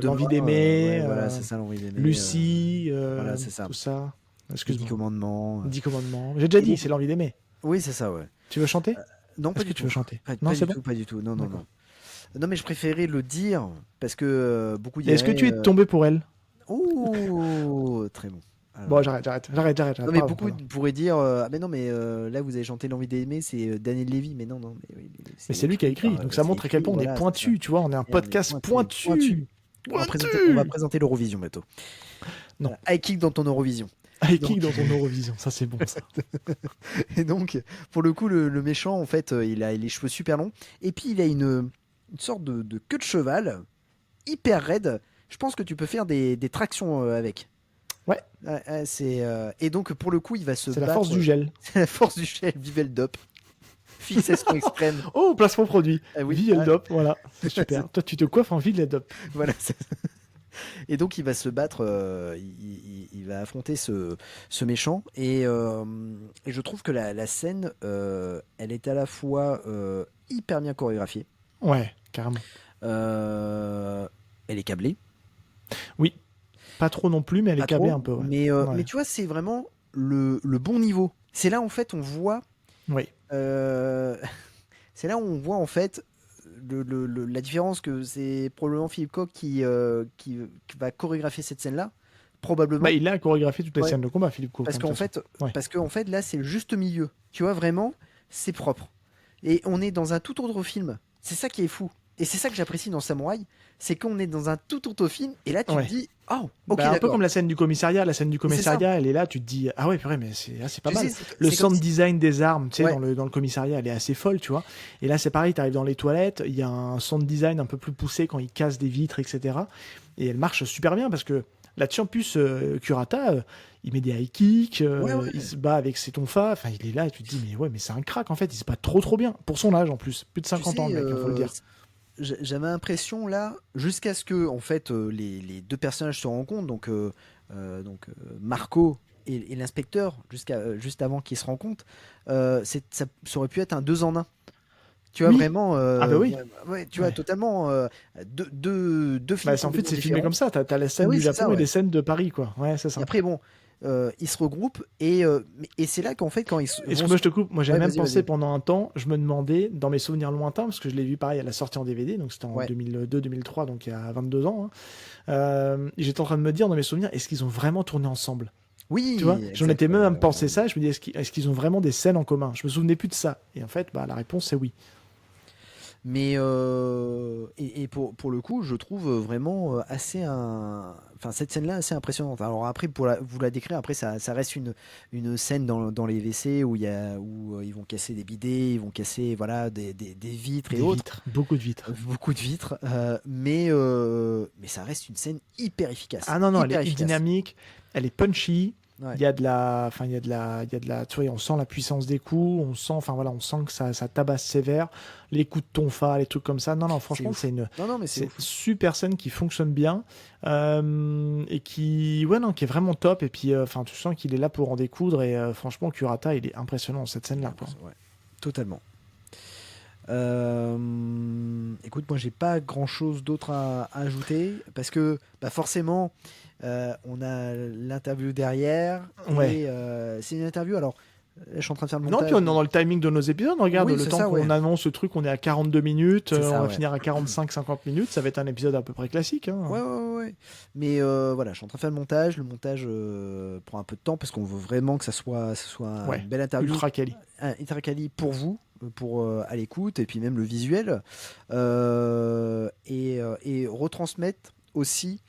S5: l'envie d'aimer,
S4: voilà, c'est ça, l'envie d'aimer.
S5: Lucie,
S4: voilà, c'est ça.
S5: tout ça.
S4: Les
S5: Excuse-moi.
S4: 10 commandements.
S5: 10 commandements. J'ai déjà dit, c'est l'envie d'aimer.
S4: Oui, c'est ça, ouais.
S5: Tu veux chanter
S4: Non, pas
S5: Est-ce
S4: du
S5: que
S4: tout.
S5: tu veux chanter
S4: Non,
S5: c'est
S4: du
S5: bon.
S4: tout, pas du tout. Non. Non, mais je préférais le dire parce que beaucoup diraient...
S5: Est-ce que tu es tombé pour elle
S4: Oh, très bon. Alors...
S5: Bon, j'arrête.
S4: Non, mais beaucoup pourraient dire ah mais non, mais là vous avez chanté l'envie d'aimer, c'est Daniel Lévy, mais non, mais
S5: c'est lui qui a écrit, donc ça montre à quel point on est pointu, tu vois, on est un podcast pointu.
S4: On va présenter l'Eurovision bientôt.
S5: Non.
S4: High kick dans ton Eurovision.
S5: High kick dans ton Eurovision, ça c'est bon ça.
S4: Et donc, pour le coup, le méchant, en fait, il a les cheveux super longs, et puis il a une sorte de queue de cheval hyper raide. Je pense que tu peux faire des tractions avec.
S5: Ouais.
S4: Et donc, pour le coup, il va se battre.
S5: C'est la force du gel.
S4: C'est la force du gel, vive le dop. Fixation extrême.
S5: Oh, placement produit.
S4: Ah oui,
S5: Vive le dop, voilà. C'est super. Toi, tu te coiffes en Vive le dop.
S4: Voilà. Et donc, il va se battre, il va affronter ce méchant. Et je trouve que la scène, elle est à la fois hyper bien chorégraphiée.
S5: Ouais, carrément.
S4: Elle est câblée.
S5: Oui. Pas trop non plus, mais elle est câblée un peu. Ouais.
S4: Mais tu vois, c'est vraiment le bon niveau. C'est là, en fait, on voit.
S5: Oui.
S4: C'est là où on voit, en fait, la différence que c'est probablement Philippe Coq qui va chorégraphier cette scène-là. Probablement.
S5: Bah, il a chorégraphié toutes les scènes de combat, Philippe Coq.
S4: Parce qu'en fait, là, c'est le juste milieu. Tu vois, vraiment, c'est propre. Et on est dans un tout autre film. C'est ça qui est fou. Et c'est ça que j'apprécie dans Samouraï, c'est qu'on est dans un tout autre film, et là tu te dis, oh, ok,
S5: un peu comme la scène du commissariat. La scène du commissariat, elle est là, tu te dis, ah ouais, purée, mais c'est pas mal. Le sound design des armes, tu sais, dans le commissariat, elle est assez folle, tu vois. Et là, c'est pareil, tu arrives dans les toilettes, il y a un sound design un peu plus poussé quand il casse des vitres, etc. Et elle marche super bien parce que là-dessus, en plus, Kurata, il met des high kicks, il se bat avec ses tonfas, enfin, il est là, et tu te dis, mais c'est un crack en fait, il se bat trop bien. Pour son âge en plus, plus de 50 ans, le mec, il faut le dire.
S4: J'avais l'impression là, jusqu'à ce que en fait les deux personnages se rencontrent, donc Marco et l'inspecteur, juste avant qu'ils se rencontrent, ça aurait pu être un 2 en 1. Tu vois, vraiment.
S5: Ah bah oui.
S4: Ouais, tu vois, totalement. Deux films.
S5: En fait, c'est filmé comme ça. T'as la scène du Japon et les scènes de Paris, quoi. Ouais, c'est ça.
S4: Et après, bon. Ils se regroupent et c'est là qu'en fait quand ils se...
S5: Est-ce que moi je te coupe, moi j'avais même pensé pendant un temps, je me demandais dans mes souvenirs lointains, parce que je l'ai vu pareil à la sortie en DVD, donc c'était en 2002-2003, donc il y a 22 ans, j'étais en train de me dire dans mes souvenirs, est-ce qu'ils ont vraiment tourné ensemble?
S4: Oui,
S5: tu vois, j'en étais même à me penser ça, je me dis est-ce qu'ils ont vraiment des scènes en commun? Je me souvenais plus de ça, et en fait la réponse c'est oui.
S4: Mais pour le coup, je trouve vraiment cette scène-là assez impressionnante. Alors après, vous la décrire, après ça reste une scène dans les WC où ils vont casser des bidets, ils vont casser des vitres et autres.
S5: Beaucoup de vitres.
S4: Mais ça reste une scène hyper efficace.
S5: Ah non, elle est dynamique, elle est punchy.
S4: Ouais.
S5: Il y a de la, enfin tu vois, on sent la puissance des coups, on sent que ça tabasse sévère, les coups de tonfa, les trucs comme ça. Non, franchement,
S4: ouf.
S5: c'est une
S4: Non, mais c'est
S5: c'est
S4: ouf.
S5: super scène qui fonctionne bien et qui est vraiment top. Et puis, tu sens qu'il est là pour en découdre. Et franchement, Kurata, il est impressionnant cette scène-là, quoi.
S4: Ouais, totalement. Écoute, moi j'ai pas grand chose d'autre à ajouter parce que forcément on a l'interview derrière
S5: Ouais.
S4: et c'est une interview. Alors je suis en train de faire le
S5: Non,
S4: montage.
S5: puis on est dans le timing de nos épisodes. Regarde,
S4: Oui,
S5: le
S4: c'est
S5: temps
S4: ça,
S5: qu'on
S4: ouais.
S5: annonce ce truc, on est à 42 minutes.
S4: C'est ça,
S5: on va
S4: ouais.
S5: finir à 45-50 minutes. Ça va être un épisode à peu près classique. Hein.
S4: Ouais. Mais voilà, je suis en train de faire le montage. Le montage prend un peu de temps parce qu'on veut vraiment que ça soit
S5: Ouais,
S4: une belle interview.
S5: Ultra quali.
S4: Ultra quali pour vous, pour à l'écoute et puis même le visuel et retransmettre aussi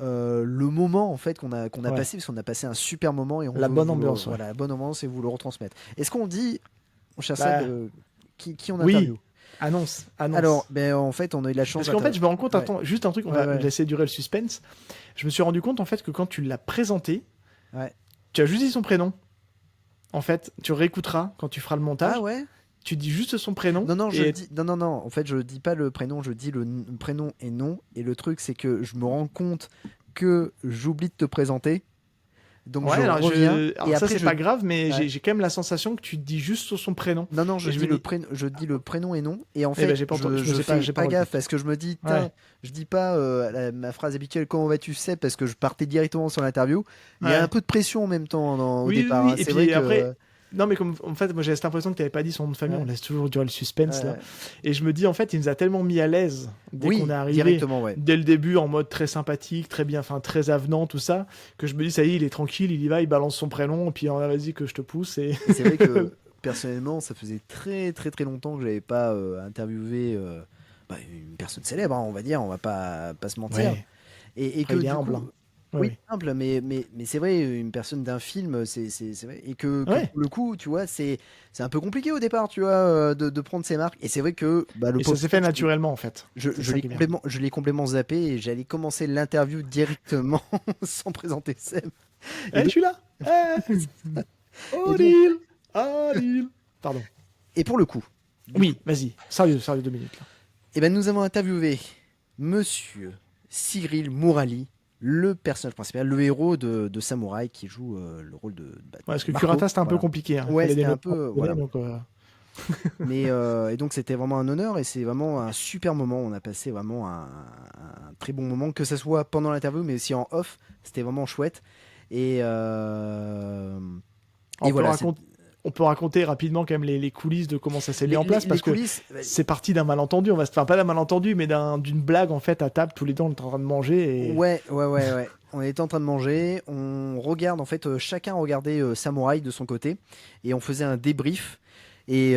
S4: le moment en fait qu'on a
S5: Ouais.
S4: passé parce qu'on a passé un super moment et on
S5: La
S4: veut
S5: bonne
S4: vous
S5: ambiance, ouais.
S4: voilà, la bonne ambiance et vous le retransmettre. Est-ce qu'on dit, mon cher
S5: Bah,
S4: Seb, qui on
S5: oui.
S4: interview?
S5: Annonce.
S4: Alors, en fait, on a eu la chance.
S5: Parce qu'en fait, je me rends compte,
S4: Ouais.
S5: attends, juste un truc, on
S4: Ouais,
S5: va
S4: ouais.
S5: laisser durer le suspense. Je me suis rendu compte en fait que quand tu l'as présenté,
S4: Ouais.
S5: tu as juste dit son prénom. En fait, tu réécouteras quand tu feras le montage.
S4: Ah ouais.
S5: Tu dis juste son prénom.
S4: Non,
S5: et...
S4: non. En fait, je dis pas le prénom, je dis le prénom et nom. Et le truc, c'est que je me rends compte que j'oublie de te présenter. Donc
S5: Ouais,
S4: je
S5: alors,
S4: reviens.
S5: alors
S4: et
S5: ça,
S4: après,
S5: c'est pas grave, mais
S4: Ouais.
S5: j'ai quand même la sensation que tu dis juste son prénom.
S4: Non, je
S5: Et je
S4: dis
S5: me dis-
S4: je dis le prénom et nom. Et en
S5: Eh
S4: fait,
S5: ben, j'ai pas entendu- je me sais pas-
S4: fais
S5: j'ai pas
S4: pas
S5: relevé.
S4: gaffe parce que je me dis,
S5: Ouais.
S4: je dis pas ma phrase habituelle, comment vas-tu, Seb, parce que je partais directement sur l'interview. Il y
S5: Ouais.
S4: a un peu de pression en même temps au
S5: Oui,
S4: départ.
S5: oui,
S4: Hein.
S5: et
S4: C'est
S5: puis
S4: vrai que.
S5: après, non, mais comme en fait, moi j'avais cette impression que tu n'avais pas dit son nom de famille,
S4: Ouais.
S5: on laisse toujours durer le suspense là.
S4: Ouais.
S5: Et je me dis, en fait, il nous a tellement mis à l'aise dès
S4: Oui,
S5: qu'on est arrivé,
S4: directement, ouais.
S5: dès le début, en mode très sympathique, très bien, enfin très avenant, tout ça, que je me dis, ça y est, il est tranquille, il y va, il balance son prénom, et puis vas-y que je te pousse. Et...
S4: Et c'est vrai que personnellement, ça faisait très très très longtemps que j'avais pas interviewé une personne célèbre, hein, on va dire, on va pas se mentir.
S5: Ouais.
S4: Et
S5: Après,
S4: que
S5: il est
S4: du
S5: humble,
S4: coup,
S5: hein.
S4: oui,
S5: Ouais.
S4: humble, mais c'est vrai, une personne d'un film, c'est vrai. Et que
S5: Ouais.
S4: pour le coup, tu vois, c'est un peu compliqué au départ, tu vois, de prendre ses marques. Et c'est vrai que le
S5: Et ça s'est fait naturellement, en fait. C'est ça qui est bien.
S4: je l'ai complètement zappé et j'allais commencer l'interview directement sans présenter Seb.
S5: Eh, je suis là. Odile. Odile. Pardon.
S4: Et pour le coup,
S5: Oui, vas-y. Sérieux, 2 minutes. Là.
S4: eh ben, nous avons interviewé Monsieur Cyril Mourali, le personnage principal, le héros de Samouraï qui joue le rôle de
S5: Ouais, parce que
S4: Marco,
S5: Kurata, c'était un peu
S4: voilà.
S5: compliqué. Hein.
S4: Ouais,
S5: Fallait
S4: c'était
S5: des
S4: un
S5: notes
S4: peu,
S5: pour donner,
S4: voilà.
S5: donc,
S4: Mais et donc c'était vraiment un honneur et c'est vraiment un super moment. On a passé vraiment un très bon moment, que ce soit pendant l'interview mais aussi en off. C'était vraiment chouette. Et
S5: on,
S4: voilà.
S5: on peut raconter rapidement quand même les coulisses de comment ça s'est mis en place, parce que
S4: coulisses,
S5: c'est parti d'un malentendu. Enfin, pas d'un malentendu, mais d'une blague en fait à table. Tous les deux, on est en train de manger. Et...
S4: Ouais. On était en train de manger. On regarde en fait, chacun regardait Samouraï de son côté et on faisait un débrief. Et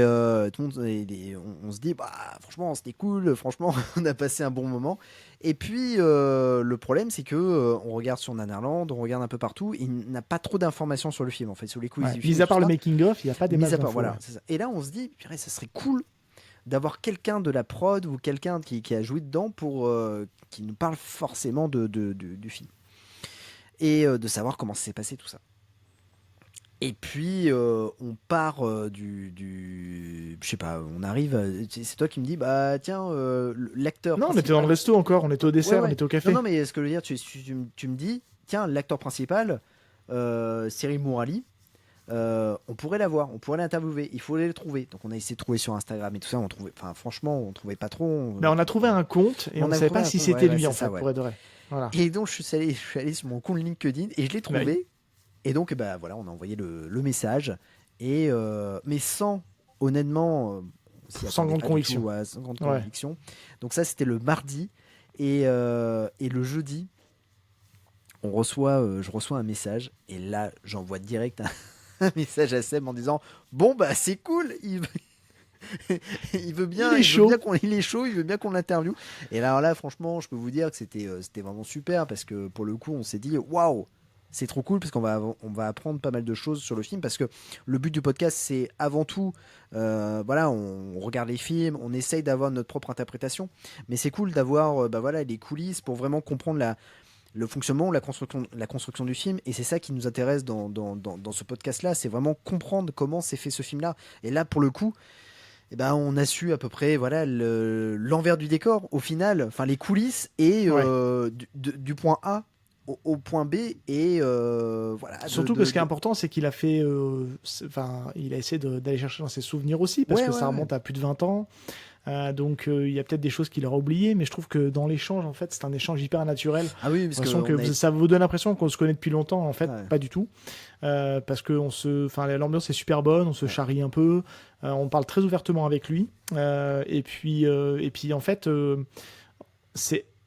S4: tout le monde, on se dit, franchement, c'était cool, franchement, on a passé un bon moment. Et puis, le problème, c'est que on regarde sur Nanarland, on regarde un peu partout, et il n'a pas trop d'informations sur le film, en fait, sur les coulisses
S5: Ouais,
S4: du film.
S5: mis à part
S4: tout
S5: le
S4: ça.
S5: making-of, il n'y a pas des
S4: Mis
S5: masses
S4: à part,
S5: d'infos,
S4: voilà,
S5: ouais.
S4: c'est ça. Et là, on se dit, purée, ça serait cool d'avoir quelqu'un de la prod ou quelqu'un qui a joué dedans pour qui nous parle forcément du film. Et de savoir comment ça s'est passé tout ça. Et puis on part je sais pas, on arrive, c'est toi qui me dis, tiens, l'acteur
S5: Non, on était
S4: principal.
S5: dans le resto encore, on était au dessert,
S4: Ouais.
S5: on était au café.
S4: Non, mais ce que je veux dire, tu me dis, tiens, l'acteur principal, Cyril Mourali, on pourrait l'avoir, on pourrait l'interviewer, il faut le trouver. Donc on a essayé de trouver sur Instagram et tout ça, franchement, on trouvait pas trop.
S5: Ben, on a trouvé un compte et on ne savait pas si c'était lui en fait, pour être vrai. Voilà.
S4: Et donc je suis allé sur mon compte LinkedIn et je l'ai trouvé.
S5: Ouais.
S4: Et donc voilà, on a envoyé le message et mais honnêtement, on s'y
S5: Sans
S4: attendait
S5: grande
S4: pas du
S5: conviction.
S4: tout, sans grande
S5: Ouais.
S4: conviction. Donc ça c'était le mardi et le jeudi, je reçois un message et là j'envoie direct un message à Seb en disant bon c'est cool, il veut bien,
S5: Il est chaud.
S4: il est chaud, il veut bien qu'on l'interviewe. Et alors là, franchement, je peux vous dire que c'était vraiment super parce que pour le coup, on s'est dit waouh, c'est trop cool parce qu'on va apprendre pas mal de choses sur le film parce que le but du podcast, c'est avant tout, on regarde les films, on essaye d'avoir notre propre interprétation, mais c'est cool d'avoir les coulisses pour vraiment comprendre le fonctionnement, la construction du film, et c'est ça qui nous intéresse dans ce podcast-là, c'est vraiment comprendre comment s'est fait ce film-là. Et là, pour le coup, eh ben, on a su à peu près voilà l'envers du décor, au final, enfin les coulisses, et du point A au point B, et voilà.
S5: Surtout que ce qui est important, c'est qu'il a fait, il a essayé d'aller chercher dans ses souvenirs aussi, parce que ça remonte à plus de 20 ans. Donc il y a peut-être des choses qu'il aura oubliées, mais je trouve que dans l'échange, en fait, c'est un échange hyper naturel.
S4: Ah oui, parce
S5: que ça vous donne l'impression qu'on se connaît depuis longtemps, en fait, pas du tout. Parce que l'ambiance est super bonne, on se charrie un peu, on parle très ouvertement avec lui, et puis en fait,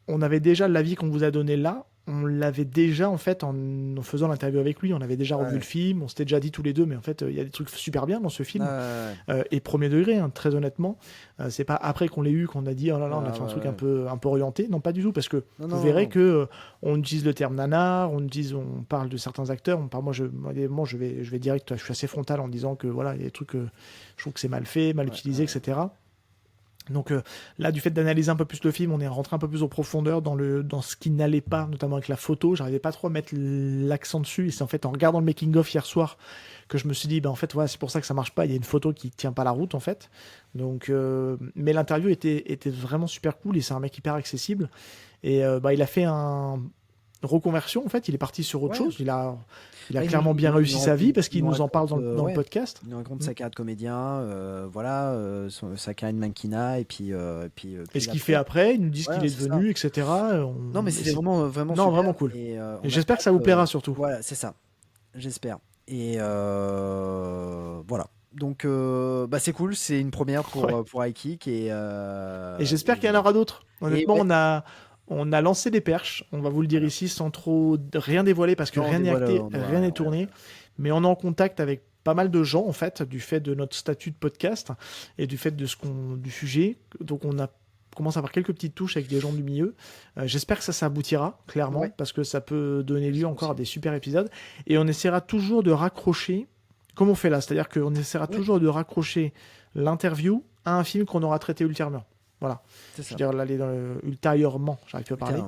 S5: on avait déjà l'avis qu'on vous a donné là. On l'avait déjà en fait en faisant l'interview avec lui, on avait déjà revu le film, on s'était déjà dit tous les deux, mais en fait il y a des trucs super bien dans ce film, et premier degré, hein, très honnêtement, c'est pas après qu'on l'ait eu qu'on a dit oh là là on a fait un truc un peu orienté, non pas du tout, parce que vous verrez que on utilise le terme nanar, on parle de certains acteurs, moi je vais direct, je suis assez frontal en disant que voilà il y a des trucs je trouve que c'est mal fait, mal utilisé, etc. Donc là, du fait d'analyser un peu plus le film, on est rentré un peu plus en profondeur dans ce qui n'allait pas, notamment avec la photo. J'arrivais pas trop à mettre l'accent dessus, et c'est en fait en regardant le making-of hier soir que je me suis dit, en fait, c'est pour ça que ça marche pas. Il y a une photo qui tient pas la route, en fait. Donc, mais l'interview était vraiment super cool, et c'est un mec hyper accessible. Et il a fait une reconversion, en fait. Il est parti sur autre chose. Il a clairement bien réussi sa vie, parce qu'il nous en parle dans le podcast.
S4: Il raconte sa carrière de comédien, sa carrière de mannequinat, et puis
S5: ce qu'il fait après, il nous dit ce qu'il est devenu, etc.
S4: Non, mais c'était vraiment
S5: super, vraiment cool. Et j'espère que ça vous plaira surtout.
S4: Voilà, c'est ça. J'espère. Et voilà. Donc c'est cool, c'est une première pour iKick, et
S5: j'espère qu'il y en aura d'autres. Honnêtement, on a lancé des perches, on va vous le dire ici sans trop rien dévoiler, parce que rien n'est acté, rien n'est tourné, mais on est en contact avec pas mal de gens, en fait, du fait de notre statut de podcast et du fait du sujet. Donc on commence à avoir quelques petites touches avec des gens du milieu. J'espère que ça aboutira, clairement, parce que ça peut donner lieu encore à des super épisodes. Et on essaiera toujours de raccrocher, comme on fait là, c'est-à-dire qu'on essaiera toujours de raccrocher l'interview à un film qu'on aura traité ultérieurement. Voilà. Je veux dire, l'aller ultérieurement, j'arrive plus à parler.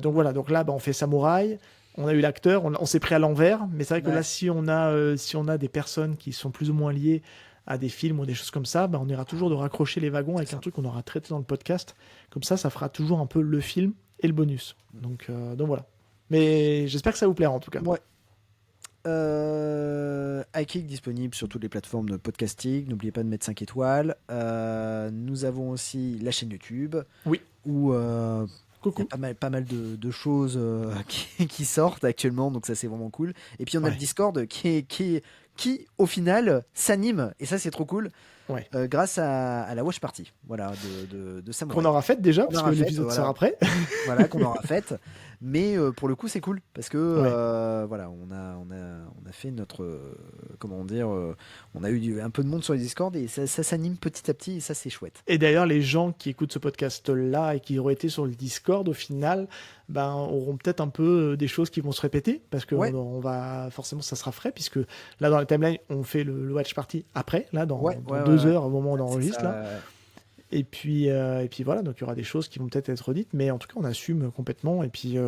S5: Donc voilà, donc là, on fait Samouraï, on a eu l'acteur, on s'est pris à l'envers, mais c'est vrai que là, si on a des personnes qui sont plus ou moins liées à des films ou des choses comme ça, on ira toujours de raccrocher les wagons avec un truc qu'on aura traité dans le podcast. Comme ça fera toujours un peu le film et le bonus. Donc voilà. Mais j'espère que ça vous plaira en tout cas.
S4: Ouais. iKick disponible sur toutes les plateformes de podcasting. N'oubliez pas de mettre 5 étoiles. Nous avons aussi la chaîne YouTube.
S5: Oui.
S4: Où il y a pas mal de choses qui sortent actuellement. Donc ça, c'est vraiment cool. Et puis on a le Discord qui au final s'anime. Et ça, c'est trop cool. Grâce à la watch party. Voilà, de Samurai.
S5: Qu'on aura faite déjà, parce que l'épisode sera après.
S4: Voilà, qu'on aura faite. Mais pour le coup, c'est cool parce que on a fait notre on a eu un peu de monde sur les Discord, et ça s'anime petit à petit, et ça, c'est chouette.
S5: Et d'ailleurs, les gens qui écoutent ce podcast là et qui auraient été sur le Discord, au final, auront peut-être un peu des choses qui vont se répéter, parce que on va forcément, ça sera frais, puisque là dans la timeline on fait le watch party après, là dans 2 heures au moment où on enregistre là. Et puis voilà, donc il y aura des choses qui vont peut-être être dites, mais en tout cas on assume complètement. Et puis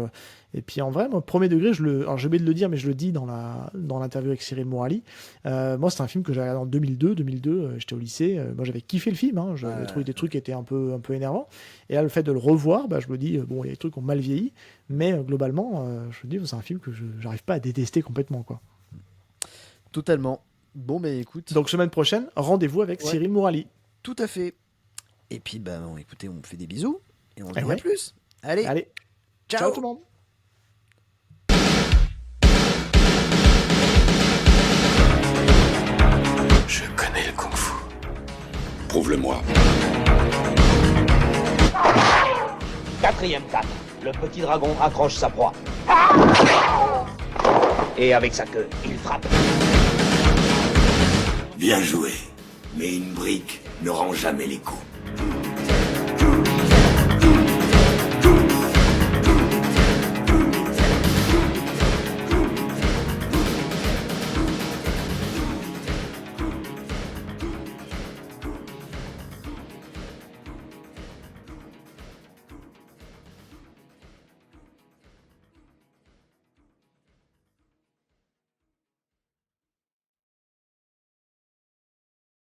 S5: en vrai, moi, premier degré, alors j'ai oublié de le dire, mais je le dis dans l'interview avec Cyril Morali. Moi, c'est un film que j'ai regardé en 2002, j'étais au lycée. Moi, j'avais kiffé le film, hein, j'avais trouvé des trucs qui étaient un peu énervants. Et là, le fait de le revoir, je me dis, il y a des trucs qui ont mal vieilli, mais globalement, je me dis, c'est un film que je n'arrive pas à détester complètement, quoi.
S4: Totalement. Bon, écoute.
S5: Donc semaine prochaine, rendez-vous avec Cyril Morali.
S4: Tout à fait. Et puis, écoutez, on fait des bisous, et on se dit à plus. Allez. Ciao tout le monde.
S2: Je connais le kung-fu. Prouve-le-moi.
S3: 4e cadre. Le petit dragon accroche sa proie. Et avec sa queue, il frappe.
S7: Bien joué. Mais une brique ne rend jamais les coups.